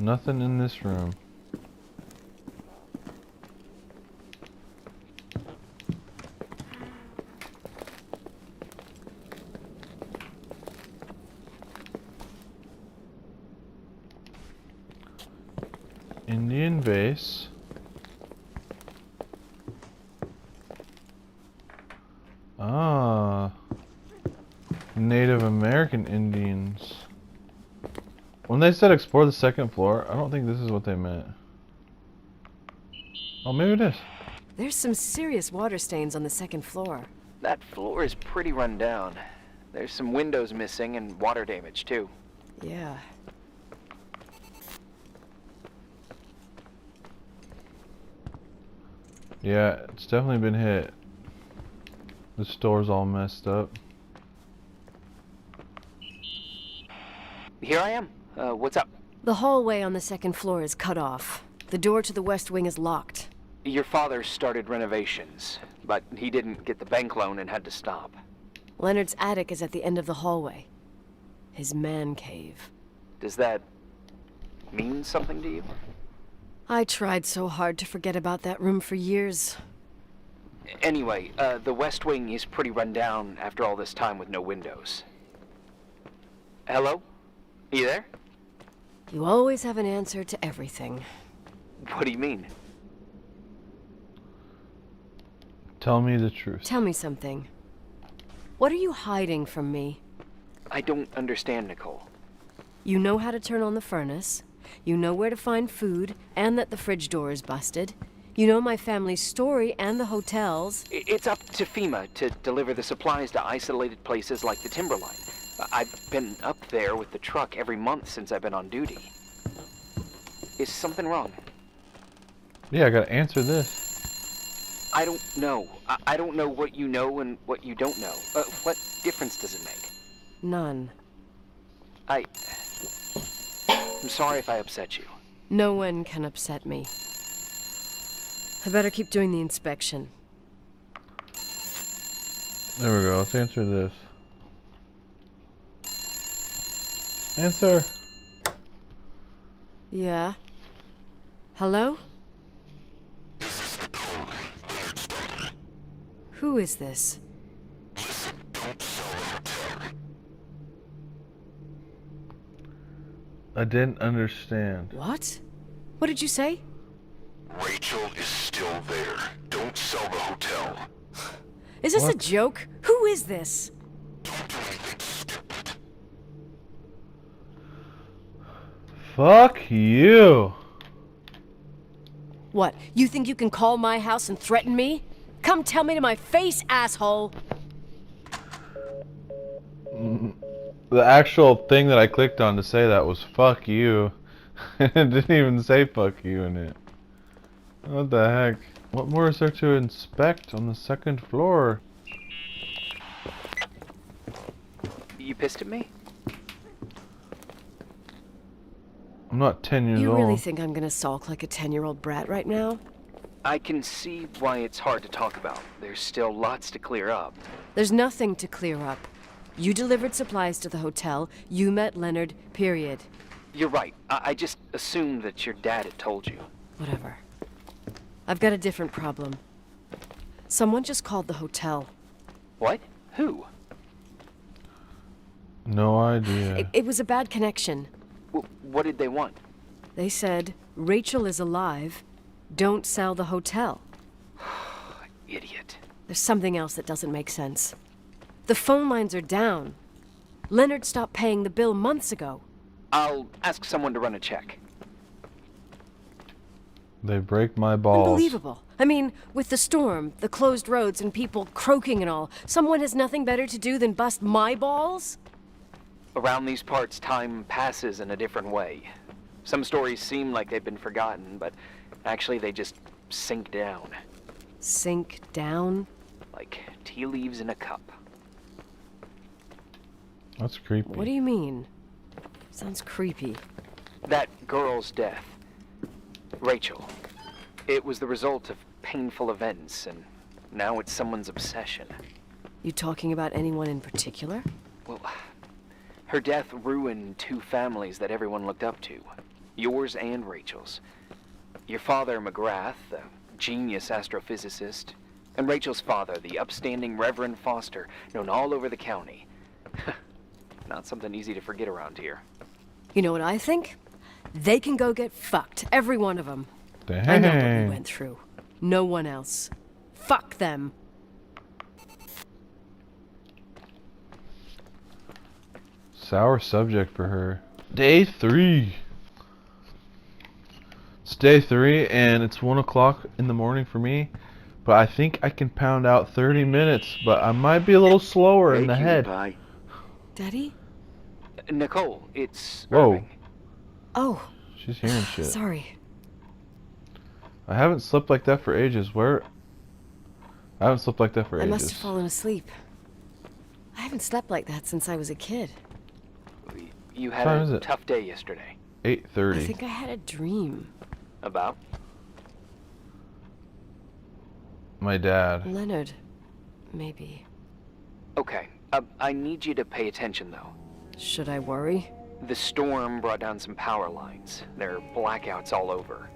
A: Nothing in this room. Indian base. Ah. Native American Indians. When they said explore the second floor, I don't think this is what they meant. Oh, maybe it is.
C: There's some serious water stains on the second floor.
G: That floor is pretty run down. There's some windows missing and water damage, too.
C: Yeah.
A: Yeah, it's definitely been hit. The store's all messed up.
G: Here I am. What's up?
C: The hallway on the second floor is cut off. The door to the west wing is locked.
G: Your father started renovations, but he didn't get the bank loan and had to stop.
C: Leonard's attic is at the end of the hallway. His man cave.
G: Does that mean something to you?
C: I tried so hard to forget about that room for years.
G: Anyway, the west wing is pretty run down after all this time with no windows. Hello? You there?
C: You always have an answer to everything.
G: What do you mean?
A: Tell me the truth.
C: Tell me something. What are you hiding from me?
G: I don't understand, Nicole.
C: You know how to turn on the furnace. You know where to find food, and that the fridge door is busted. You know my family's story and the hotel's.
G: It's up to FEMA to deliver the supplies to isolated places like the Timberline. I've been up there with the truck every month since I've been on duty. Is something wrong?
A: Yeah, I gotta answer this.
G: I don't know. I don't know what you know and what you don't know. What difference does it make?
C: None.
G: I'm sorry if I upset you.
C: No one can upset me. I better keep doing the inspection.
A: There we go. Let's answer this. Answer.
C: Yeah. Hello? Who is this?
A: I didn't understand.
C: What? What did you say?
F: Rachel is still there. Don't sell the hotel.
C: Is this a
A: What?
C: joke? Who is this?
F: Don't do anything stupid.
A: Fuck you.
C: What, you think you can call my house and threaten me? Come tell me to my face, asshole!
A: The actual thing that I clicked on to say that was fuck you. It didn't even say fuck you in it. What the heck? What more is there to inspect on the second floor?
G: You pissed at me?
A: I'm not 10 years
C: You
A: old.
C: really think I'm gonna sulk like a 10-year-old brat right now?
G: I can see why it's hard to talk about. There's still lots to clear up.
C: There's nothing to clear up. You delivered supplies to the hotel, you met Leonard, period.
G: You're right. I just assumed that your dad had told you.
C: Whatever. I've got a different problem. Someone just called the hotel.
G: What? Who?
A: No idea.
C: It was a bad connection.
G: What did they want?
C: They said, Rachel is alive, don't sell the hotel.
G: Idiot.
C: There's something else that doesn't make sense. The phone lines are down. Leonard stopped paying the bill months ago.
G: I'll ask someone to run a check.
A: They break my balls.
C: Unbelievable. I mean, with the storm, the closed roads, and people croaking and all, someone has nothing better to do than bust my balls?
G: Around these parts, time passes in a different way. Some stories seem like they've been forgotten, but actually they just sink down.
C: Sink down?
G: Like tea leaves in a cup.
A: That's creepy.
C: What do you mean? Sounds creepy.
G: That girl's death. Rachel. It was the result of painful events, and now it's someone's obsession.
C: You talking about anyone in particular?
G: Well, her death ruined two families that everyone looked up to. Yours and Rachel's. Your father, McGrath, a genius astrophysicist, and Rachel's father, the upstanding Reverend Foster, known all over the county. Not something easy to forget around here.
C: You know what I think? They can go get fucked, every one of them.
A: Dang.
C: I know what we went through. No one else. Fuck them.
A: Sour subject for her. Day 3. It's day 3 and it's 1 o'clock in the morning for me. But I think I can pound out 30 minutes. But I might be a little slower in the head.
F: Pie.
C: Daddy?
G: Nicole, it's
A: Whoa.
G: Irving.
C: Oh,
A: She's hearing shit.
C: sorry.
A: I haven't slept like that for ages. I haven't slept like that for
C: I
A: ages.
C: must have fallen asleep. I haven't slept like that since I was a kid.
G: You had
A: What time is
G: a
A: it?
G: tough day yesterday.
A: 8:30.
C: I think I had a dream.
G: About?
A: My dad.
C: Leonard, maybe.
G: Okay, I need you to pay attention though.
C: Should I worry?
G: The storm brought down some power lines. There are blackouts all over.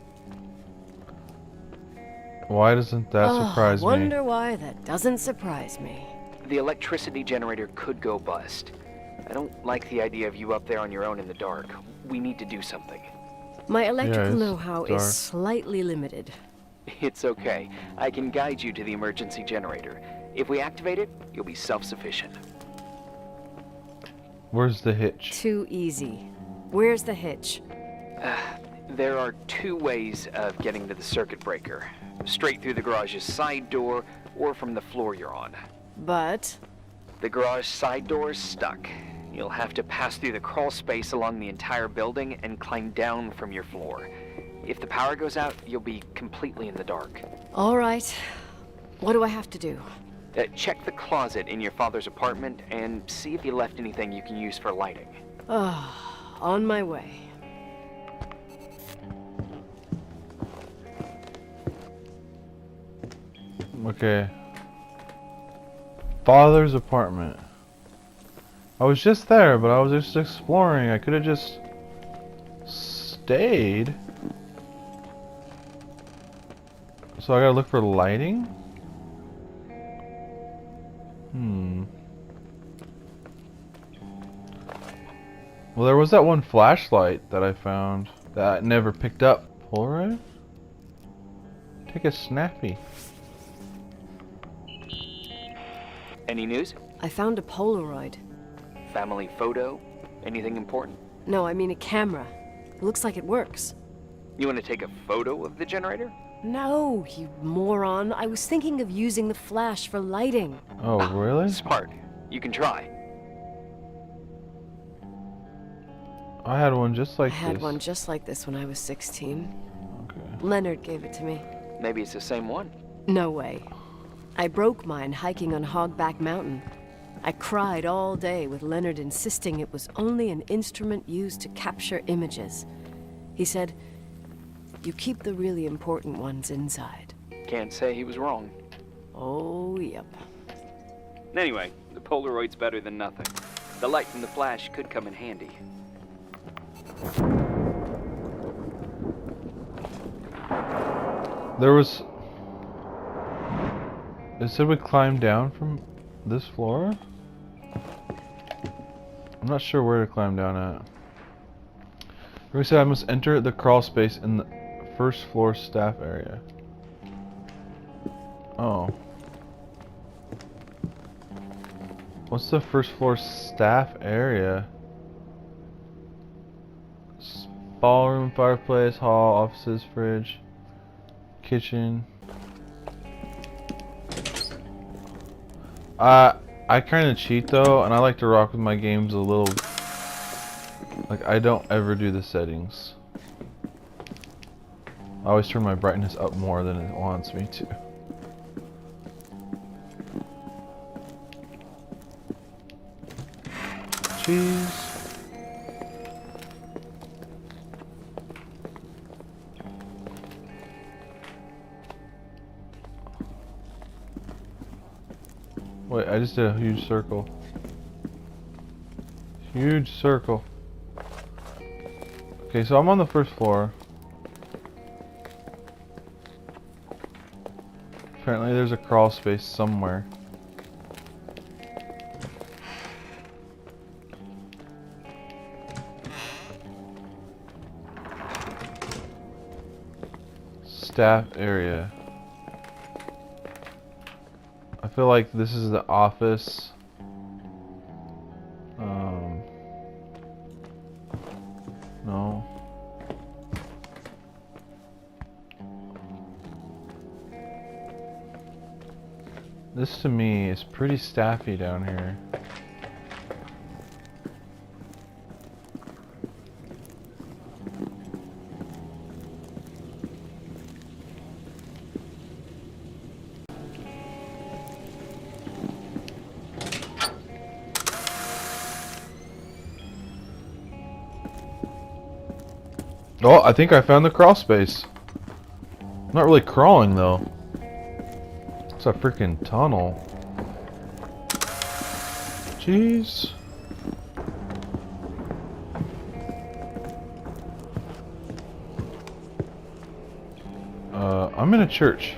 A: Why doesn't that surprise me?
C: Wonder why that doesn't surprise me.
G: The electricity generator could go bust. I don't like the idea of you up there on your own in the dark. We need to do something.
C: My electrical
A: it's
C: know-how
A: dark.
C: is slightly limited.
G: It's okay. I can guide you to the emergency generator. If we activate it, you'll be self-sufficient.
A: Where's the hitch?
C: Too easy. Where's the hitch?
G: There are two ways of getting to the circuit breaker. Straight through the garage's side door, or from the floor you're on.
C: But
G: The garage side door is stuck. You'll have to pass through the crawl space along the entire building and climb down from your floor. If the power goes out, you'll be completely in the dark.
C: all right. What do I have to do?
G: Check the closet in your father's apartment and see if you left anything you can use for lighting.
C: On my way.
A: Okay. Father's apartment. I was just there, but I was just exploring. I could have just stayed. So I gotta look for lighting? Well, there was that one flashlight that I found that I never picked up. Polaroid? Take a snappy.
G: Any news?
C: I found a Polaroid.
G: Family photo? Anything important?
C: No, I mean a camera. It looks like it works.
G: You want to take a photo of the generator?
C: No, you moron. I was thinking of using the flash for lighting.
A: Oh, really?
G: Smart. You can try.
A: I had one just like
C: I had
A: this.
C: one just like this when I was 16.
A: Okay.
C: Leonard gave it to me.
G: Maybe it's the same one.
C: No way. I broke mine hiking on Hogback Mountain. I cried all day with Leonard insisting it was only an instrument used to capture images. He said, "You keep the really important ones inside."
G: Can't say he was wrong.
C: Oh, yep.
G: Anyway, the Polaroid's better than nothing. The light from the flash could come in handy.
A: There was... It said we climbed down from this floor? I'm not sure where to climb down at. We said I must enter the crawl space in the first floor staff area. Oh. What's the first floor staff area? Ballroom, fireplace, hall, offices, fridge, kitchen. I kind of cheat though, and I like to rock with my games a little. Like, I don't ever do the settings. I always turn my brightness up more than it wants me to. Cheese. Wait, I just did a huge circle. Huge circle. Okay, so I'm on the first floor. Apparently there's a crawl space somewhere. Staff area. I feel like this is the office. No. This to me is pretty staffy down here. Oh, I think I found the crawl space. I'm not really crawling though. It's a freaking tunnel. Jeez. I'm in a church.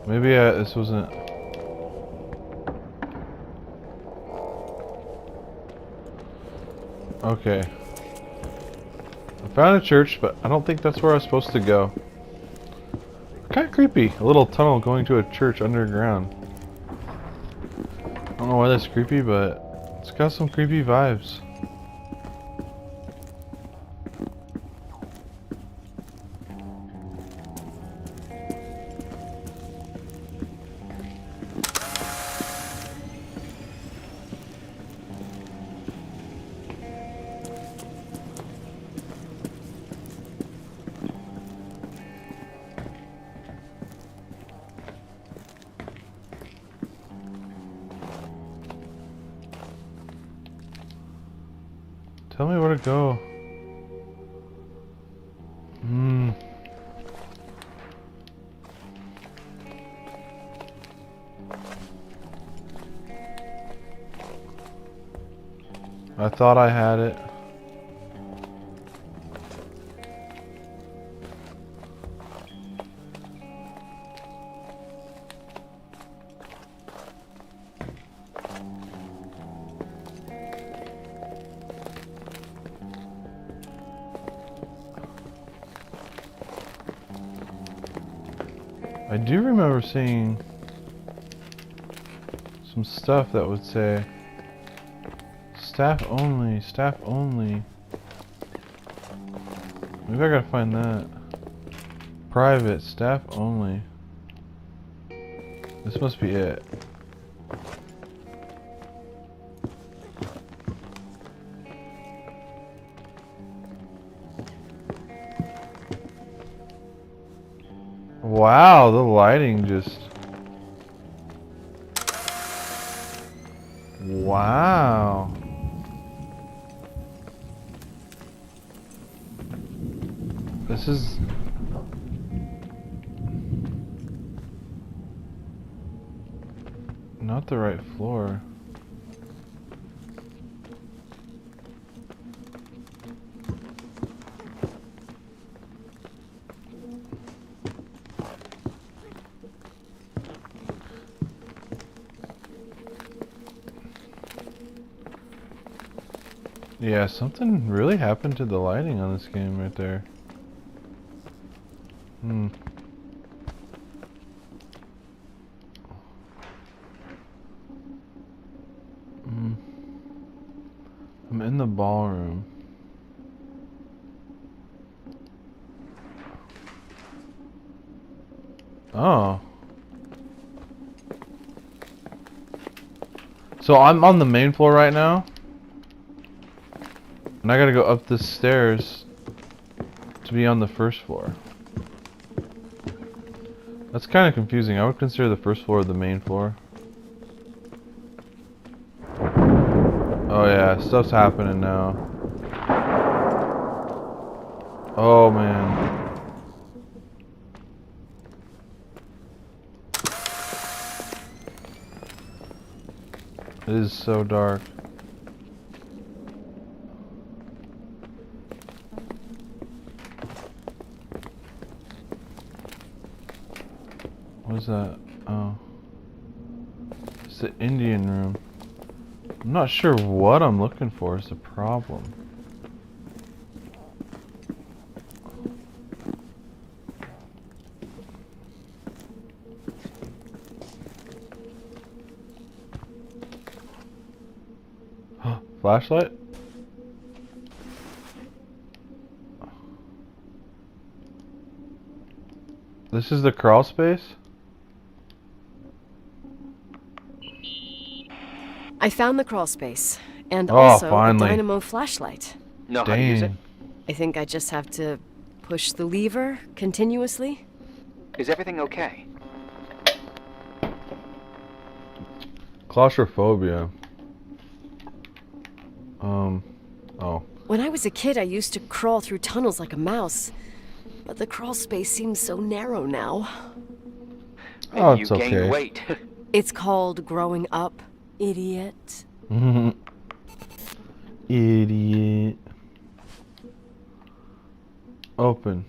A: Maybe this wasn't... Okay. I found a church, but I don't think that's where I was supposed to go. Kind of creepy. A little tunnel going to a church underground. I don't know why that's creepy, but it's got some creepy vibes. Tell me where to go. I thought I had it. I do remember seeing some stuff that would say staff only, staff only. Maybe I gotta find that. Private, staff only. This must be it. Wow, the lighting just... Wow. This is... not the right floor. Yeah, something really happened to the lighting on this game right there. Hmm. I'm in the ballroom. Oh. So I'm on the main floor right now. And I gotta go up the stairs to be on the first floor. That's kind of confusing. I would consider the first floor the main floor. Oh yeah, stuff's happening now. Oh man. It is so dark. What is that? Oh. It's the Indian room. I'm not sure what I'm looking for is the problem. Flashlight? This is the crawl space?
C: I found the crawl space. And
A: Oh,
C: also
A: finally.
C: a dynamo flashlight.
G: Know how to use it?
A: Dang.
C: I think I just have to push the lever continuously.
G: Is everything okay?
A: Claustrophobia. Oh.
C: When I was a kid, I used to crawl through tunnels like a mouse. But the crawl space seems so narrow now.
G: Maybe
A: Oh,
G: you
A: it's
G: gained
A: okay.
G: weight.
C: It's called growing up, idiot.
A: Idiot. Open.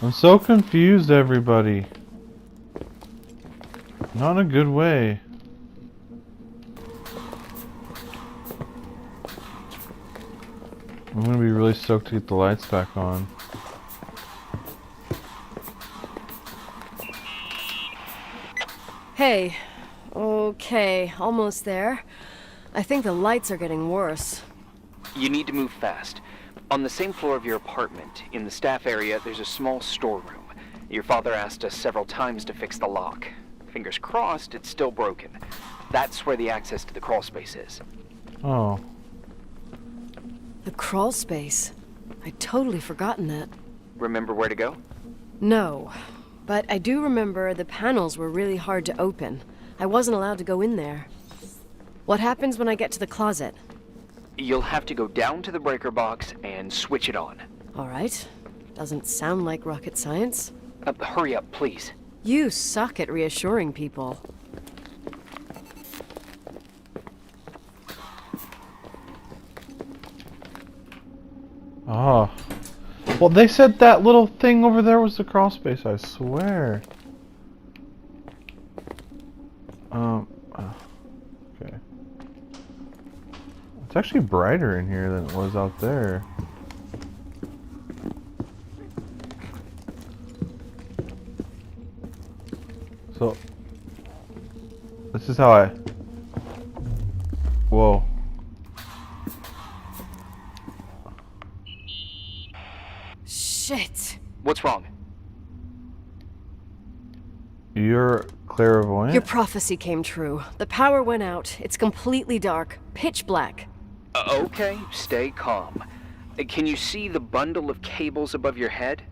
A: I'm so confused, everybody. Not in a good way. I'm gonna be really stoked to get the lights back on.
C: Hey. Okay, almost there. I think the lights are getting worse.
G: You need to move fast. On the same floor of your apartment, in the staff area, there's a small storeroom. Your father asked us several times to fix the lock. Fingers crossed, it's still broken. That's where the access to the crawl space is.
A: Oh.
C: The crawl space. I'd totally forgotten that.
G: Remember where to go?
C: No, but I do remember the panels were really hard to open. I wasn't allowed to go in there. What happens when I get to the closet?
G: You'll have to go down to the breaker box and switch it on.
C: All right. Doesn't sound like rocket science.
G: Hurry up, please.
C: You suck at reassuring people.
A: Oh. Well, they said that little thing over there was the crawl space, I swear. Okay. It's actually brighter in here than it was out there. So, this is how I... Whoa.
C: Shit.
G: What's wrong?
A: You're clairvoyant?
C: Your prophecy came true. The power went out. It's completely dark. Pitch black.
G: Okay, stay calm. Can you see the bundle of cables above your head?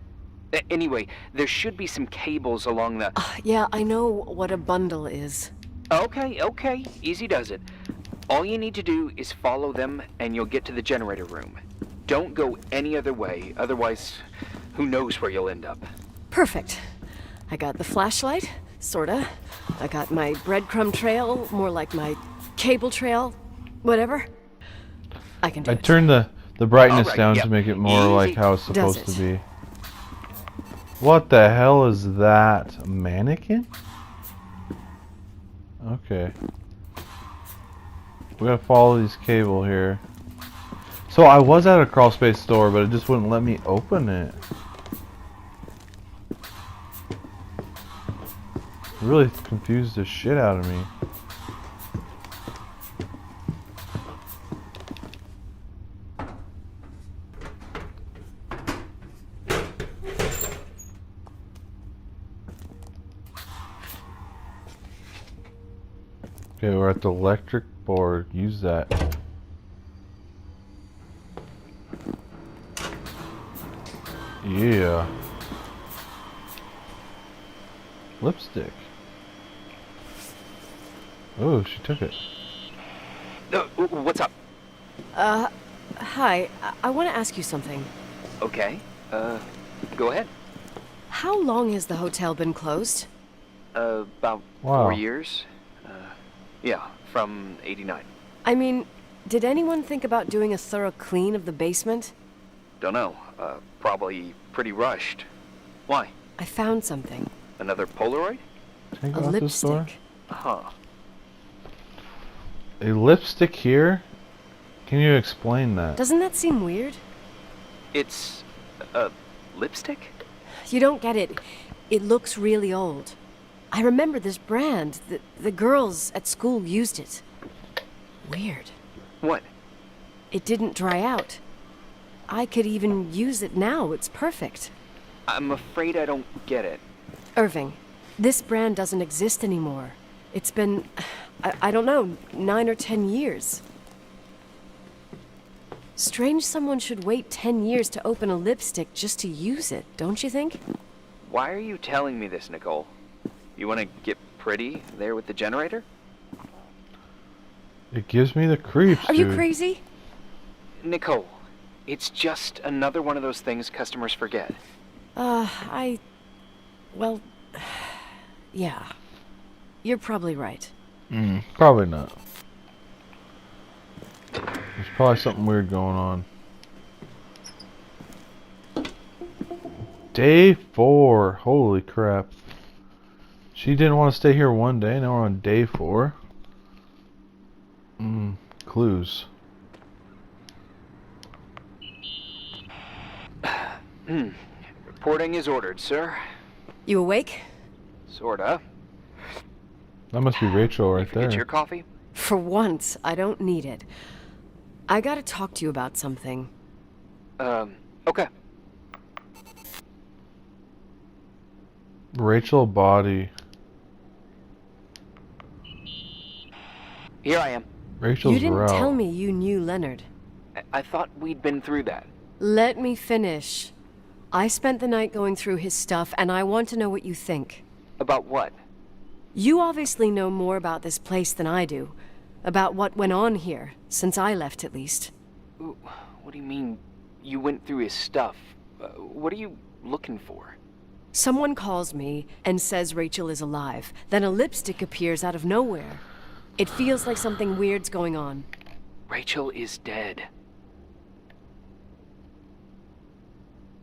G: Anyway, there should be some cables along the...
C: Yeah, I know what a bundle is.
G: Okay, easy does it. All you need to do is follow them and you'll get to the generator room. Don't go any other way, otherwise, who knows where you'll end up.
C: Perfect. I got the flashlight, sorta. I got my breadcrumb trail, more like my cable trail, whatever. I can do
A: I
C: it.
A: turned the brightness
G: Alright,
A: down
G: yep.
A: to make it more like how it's
C: Does
A: supposed
C: it?
A: to be. What the hell is that? A mannequin? Okay. We gotta follow these cable here. So I was at a crawl space store, but it just wouldn't let me open it. It really confused the shit out of me. Okay, we're at the electric board. Use that. Yeah. Lipstick. Oh, she took it.
G: What's up?
C: Hi. I want to ask you something.
G: Okay, go ahead.
C: How long has the hotel been closed?
G: About
A: Wow.
G: 4 years. Yeah, from '89.
C: I mean, did anyone think about doing a thorough clean of the basement?
G: Don't know. Probably pretty rushed. Why?
C: I found something.
G: Another Polaroid?
A: Take
C: A
A: it out the store.
C: lipstick.
G: Huh.
A: A lipstick here? Can you explain that?
C: Doesn't that seem weird?
G: It's lipstick?
C: You don't get it. It looks really old. I remember this brand. The girls at school used it. Weird.
G: What?
C: It didn't dry out. I could even use it now. It's perfect.
G: I'm afraid I don't get it.
C: Irving, this brand doesn't exist anymore. It's been, I don't know, 9 or 10 years. Strange someone should wait 10 years to open a lipstick just to use it, don't you think?
G: Why are you telling me this, Nicole? You want to get pretty there with the generator?
A: It gives me the creeps,
C: Are you
A: dude.
C: crazy?
G: Nicole, it's just another one of those things customers forget.
C: Well, yeah. You're probably right.
A: Probably not. There's probably something weird going on. Day 4. Holy crap. She didn't want to stay here one day. Now we're on day 4. Clues.
G: Reporting is ordered, sir.
C: You awake?
G: Sorta.
A: That must be Rachel right
G: Forget
A: there.
G: your coffee?
C: For once, I don't need it. I gotta talk to you about something.
G: Okay.
A: Rachel body.
G: Here I am.
A: Rachel's
C: You didn't
A: route.
C: tell me you knew Leonard.
G: I thought we'd been through that.
C: Let me finish. I spent the night going through his stuff, and I want to know what you think.
G: About what?
C: You obviously know more about this place than I do. About what went on here, since I left at least.
G: Ooh, what do you mean, you went through his stuff? What are you looking for?
C: Someone calls me and says Rachel is alive. Then a lipstick appears out of nowhere. It feels like something weird's going on.
G: Rachel is dead.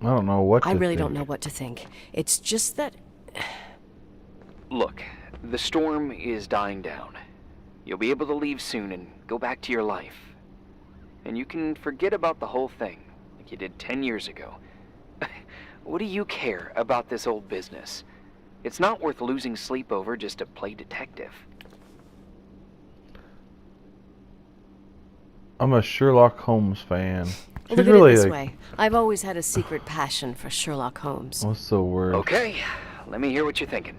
A: I don't know what to
C: I really
A: think.
C: don't know what to think. It's just that...
G: Look, the storm is dying down. You'll be able to leave soon and go back to your life. And you can forget about the whole thing, like you did 10 years ago. What do you care about this old business? It's not worth losing sleep over just to play detective.
A: I'm a Sherlock Holmes fan. She's
C: Look at
A: really
C: it this
A: like,
C: way. I've always had a secret passion for Sherlock Holmes.
A: what's the word?
G: Okay, let me hear what you're thinking.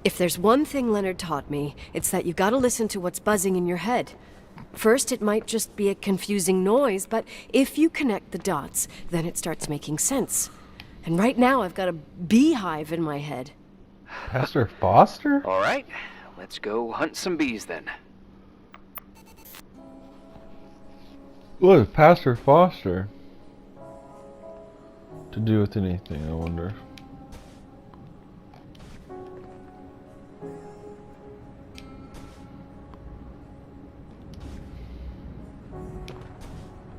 C: If there's one thing Leonard taught me, it's that you gotta listen to what's buzzing in your head. First, it might just be a confusing noise, but if you connect the dots, then it starts making sense. And right now, I've got a beehive in my head.
A: Pastor Foster?
G: All right, let's go hunt some bees then.
A: What is Pastor Foster to do with anything, I wonder?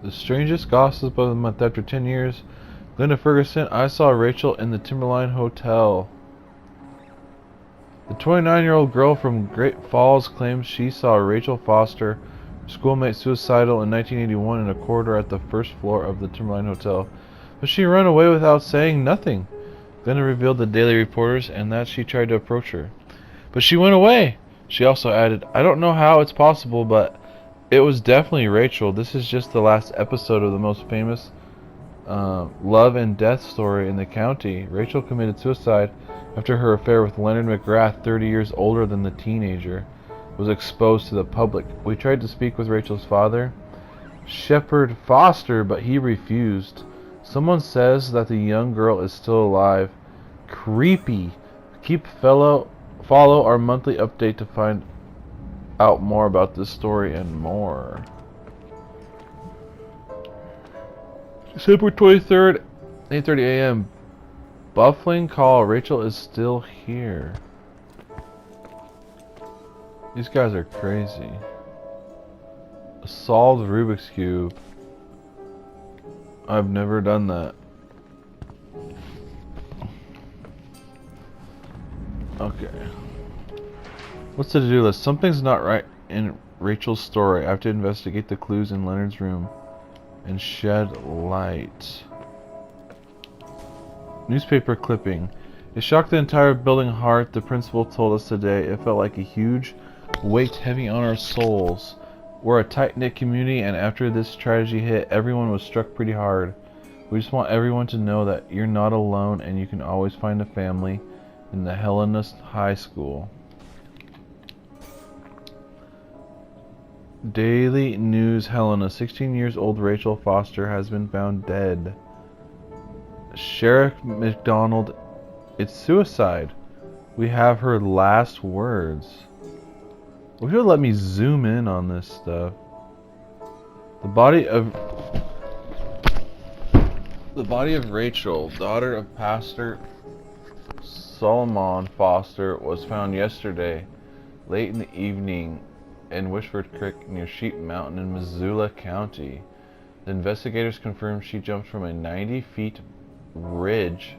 A: The strangest gossip of the month. After 10 years, Glenda Ferguson, I saw Rachel in the Timberline Hotel. The 29-year-old girl from Great Falls claims she saw Rachel Foster, her schoolmate, suicidal in 1981 in a corridor at the first floor of the Timberline Hotel. But she ran away without saying nothing. Glenda revealed to Daily Reporters and that she tried to approach her. But she went away. She also added, I don't know how it's possible, but it was definitely Rachel. This is just the last episode of the most famous love and death story in the county. Rachel committed suicide after her affair with Leonard McGrath, 30 years older than the teenager, was exposed to the public. We tried to speak with Rachel's father, Shepard Foster, but he refused. Someone says that the young girl is still alive. Creepy. Follow our monthly update to find out more about this story and more. December 23rd, 8:30 a.m. Buffling call. Rachel is still here. These guys are crazy. A solved Rubik's Cube. I've never done that. Okay. What's the to-do list? Something's not right in Rachel's story. I have to investigate the clues in Leonard's room and shed light. Newspaper clipping. It shocked the entire building heart. The principal told us today it felt like a huge weight heavy on our souls. We're a tight-knit community, and after this tragedy hit, everyone was struck pretty hard. We just want everyone to know that you're not alone and you can always find a family in the Helena High School. Daily News Helena. 16 years old Rachel Foster has been found dead. Sheriff McDonald, it's suicide. We have her last words. Wish you would let me zoom in on this stuff. The body of Rachel, daughter of Pastor Solomon Foster, was found yesterday, late in the evening, in Wishford Creek near Sheep Mountain in Missoula County. The investigators confirmed she jumped from a 90-feet ridge.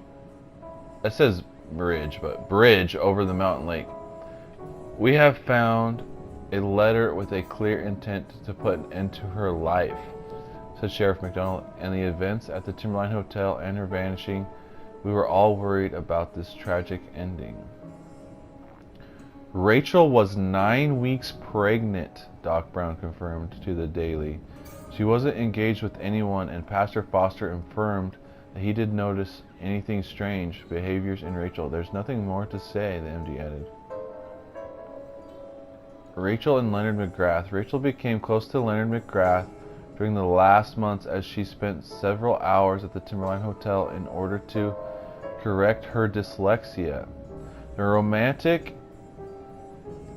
A: That says bridge, but bridge over the mountain lake. We have found a letter with a clear intent to put an end to her life, said Sheriff McDonald, and the events at the Timberline Hotel and her vanishing. We were all worried about this tragic ending. Rachel was 9 weeks pregnant, Doc Brown confirmed to the Daily. She wasn't engaged with anyone, and Pastor Foster affirmed that he did notice anything strange behaviors in Rachel. There's nothing more to say, the MD added. Rachel and Leonard McGrath. Rachel became close to Leonard McGrath during the last months as she spent several hours at the Timberline Hotel in order to correct her dyslexia. The romantic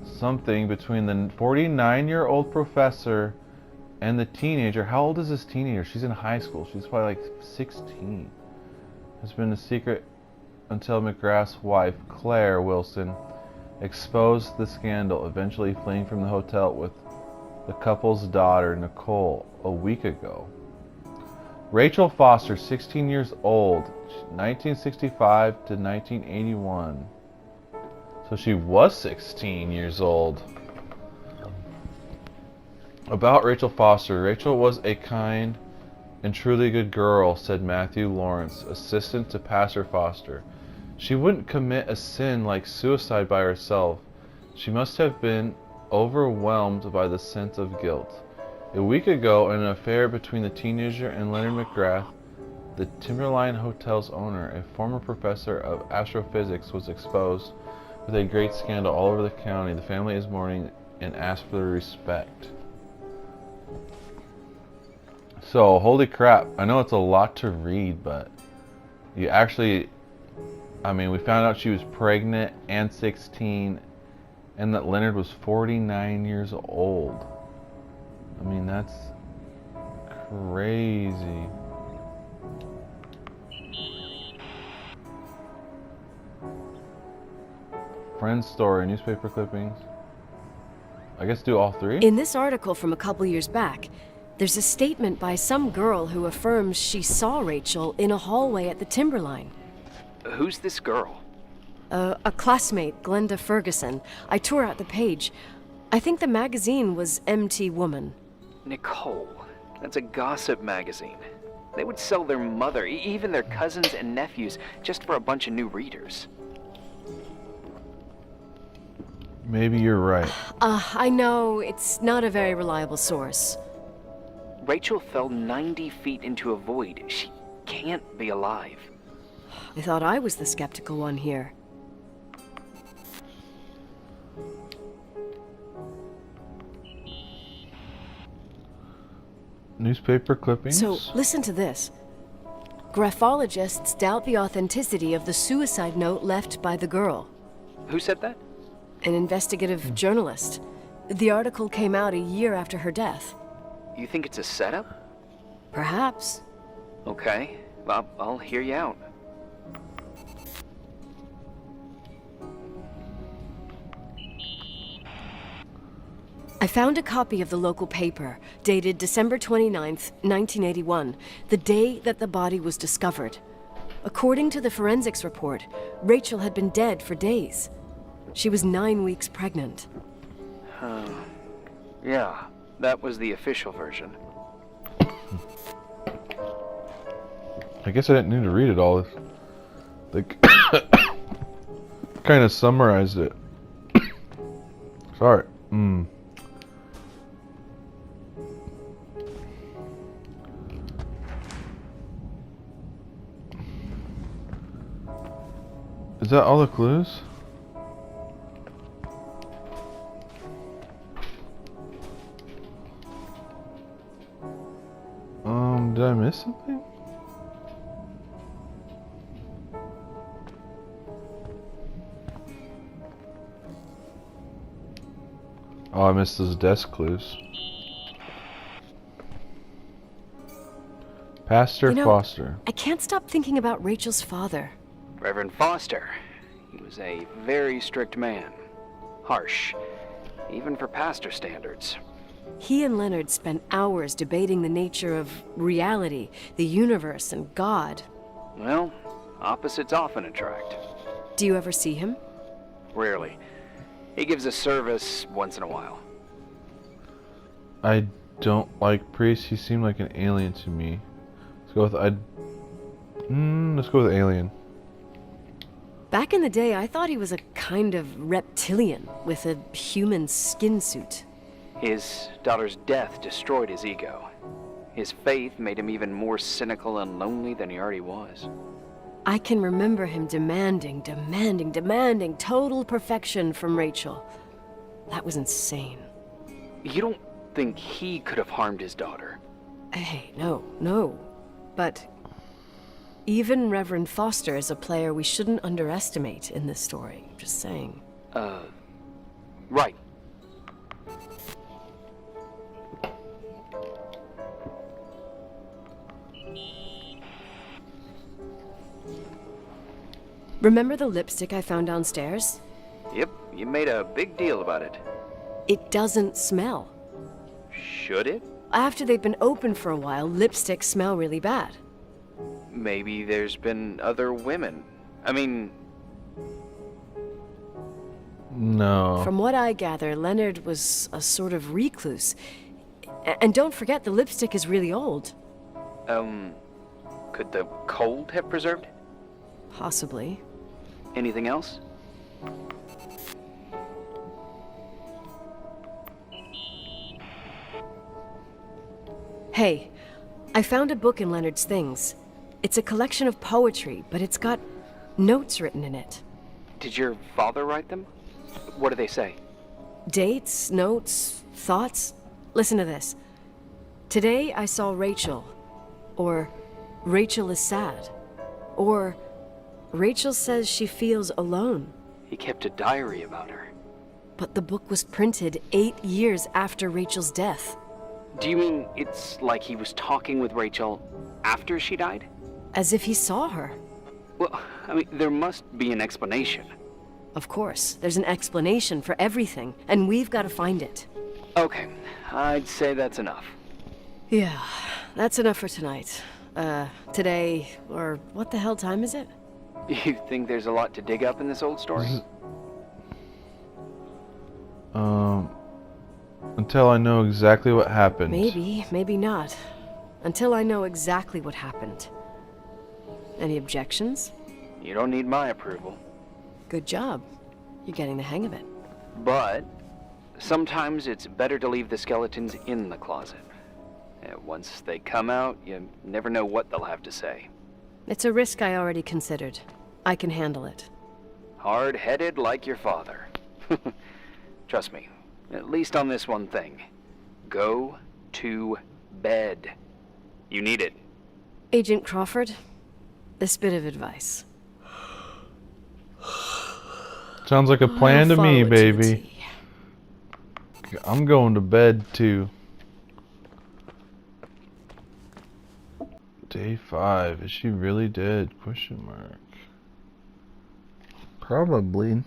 A: something between the 49-year-old professor and the teenager. How old is this teenager? She's in high school. She's probably like 16. has been a secret until McGrath's wife, Claire Wilson, exposed the scandal, eventually fleeing from the hotel with the couple's daughter, Nicole, a week ago. Rachel Foster, 16 years old, 1965 to 1981. So she was 16 years old. About Rachel Foster, Rachel was a kind and truly good girl, said Matthew Lawrence, assistant to Pastor Foster. She wouldn't commit a sin like suicide by herself. She must have been overwhelmed by the sense of guilt. A week ago, an affair between the teenager and Leonard McGrath, the Timberline Hotel's owner, a former professor of astrophysics, was exposed with a great scandal all over the county. The family is mourning and asks for their respect. So, holy crap, I know it's a lot to read, but you actually, we found out she was pregnant and 16, and that Leonard was 49 years old. That's crazy. Friend's story, newspaper clippings. I guess do all three?
C: In this article from a couple years back, there's a statement by some girl who affirms she saw Rachel in a hallway at the Timberline.
G: Who's this girl?
C: A classmate, Glenda Ferguson. I tore out the page. I think the magazine was MT Woman.
G: Nicole. That's a gossip magazine. They would sell their mother, even their cousins and nephews, just for a bunch of new readers.
A: Maybe you're right.
C: I know it's not a very reliable source.
G: Rachel fell 90 feet into a void. She can't be alive.
C: I thought I was the skeptical one here.
A: Newspaper clippings.
C: So, listen to this. Graphologists doubt the authenticity of the suicide note left by the girl.
G: Who said that?
C: An investigative journalist. The article came out a year after her death.
G: You think it's a setup?
C: Perhaps.
G: Okay, well, I'll hear you out.
C: I found a copy of the local paper, dated December 29th, 1981, the day that the body was discovered. According to the forensics report, Rachel had been dead for days. She was 9 weeks pregnant.
G: Yeah, that was the official version.
A: I guess I didn't need to read it all. They kind of summarized it. Sorry. Is that all the clues? Did I miss something? Oh, I missed those desk clues. Pastor Foster.
C: I can't stop thinking about Rachel's father.
G: Reverend Foster. He was a very strict man. Harsh, even for pastor standards.
C: He and Leonard spent hours debating the nature of reality, the universe, and God.
G: Well, opposites often attract.
C: Do you ever see him?
G: Rarely. He gives a service once in a while.
A: I don't like priests. He seemed like an alien to me. Let's go with alien.
C: Back in the day, I thought he was a kind of reptilian with a human skin suit.
G: His daughter's death destroyed his ego. His faith made him even more cynical and lonely than he already was.
C: I can remember him demanding total perfection from Rachel. That was insane.
G: You don't think he could have harmed his daughter?
C: Hey, no. But even Reverend Foster is a player we shouldn't underestimate in this story. Just saying.
G: Right.
C: Remember the lipstick I found downstairs?
G: Yep, you made a big deal about it.
C: It doesn't smell.
G: Should it?
C: After they've been open for a while, lipsticks smell really bad.
G: Maybe there's been other women. I mean,
A: No.
C: From what I gather, Leonard was a sort of recluse. And don't forget, the lipstick is really old.
G: could the cold have preserved?
C: Possibly.
G: Anything else?
C: Hey, I found a book in Leonard's things. It's a collection of poetry, but it's got notes written in it.
G: Did your father write them? What do they say?
C: Dates, notes, thoughts. Listen to this. Today I saw Rachel. Or Rachel is sad. Or Rachel says she feels alone.
G: He kept a diary about her.
C: But the book was printed 8 years after Rachel's death.
G: Do you mean it's like he was talking with Rachel after she died?
C: As if he saw her.
G: Well, I mean, there must be an explanation.
C: Of course, there's an explanation for everything, and we've got to find it.
G: Okay, I'd say that's enough.
C: Yeah, that's enough for tonight. Today, or what the hell time is it?
G: You think there's a lot to dig up in this old story?
A: Until I know exactly what happened.
C: Maybe, maybe not. Until I know exactly what happened. Any objections?
G: You don't need my approval.
C: Good job. You're getting the hang of it.
G: But sometimes it's better to leave the skeletons in the closet. Once they come out, you never know what they'll have to say.
C: It's a risk I already considered. I can handle it.
G: Hard-headed like your father. Trust me, at least on this one thing. Go to bed. You need it.
C: Agent Crawford, this bit of advice.
A: Sounds like a plan to me,
C: Follow it the
A: baby.
C: T.
A: I'm going to bed too. Day 5. Is she really dead? Question mark. Probably.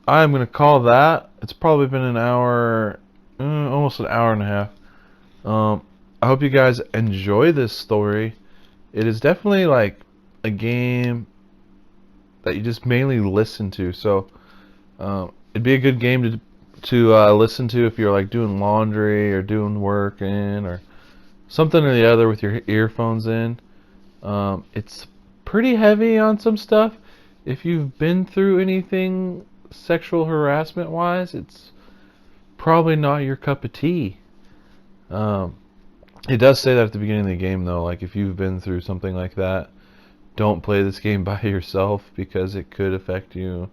A: I'm gonna call that. It's probably been an hour, almost an hour and a half. I hope you guys enjoy this story. It is definitely like a game that you just mainly listen to. So it'd be a good game to listen to if you're like doing laundry or doing work or something or the other with your earphones in. It's pretty heavy on some stuff. If you've been through anything sexual harassment wise, it's probably not your cup of tea. It does say that at the beginning of the game though, like if you've been through something like that, don't play this game by yourself because it could affect you,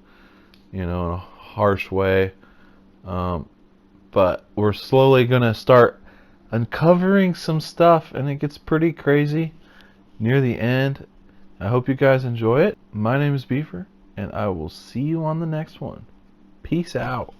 A: in a harsh way. But we're slowly gonna start uncovering some stuff, and it gets pretty crazy near the end. I hope you guys enjoy it. My name is Beaver, and I will see you on the next one. Peace out.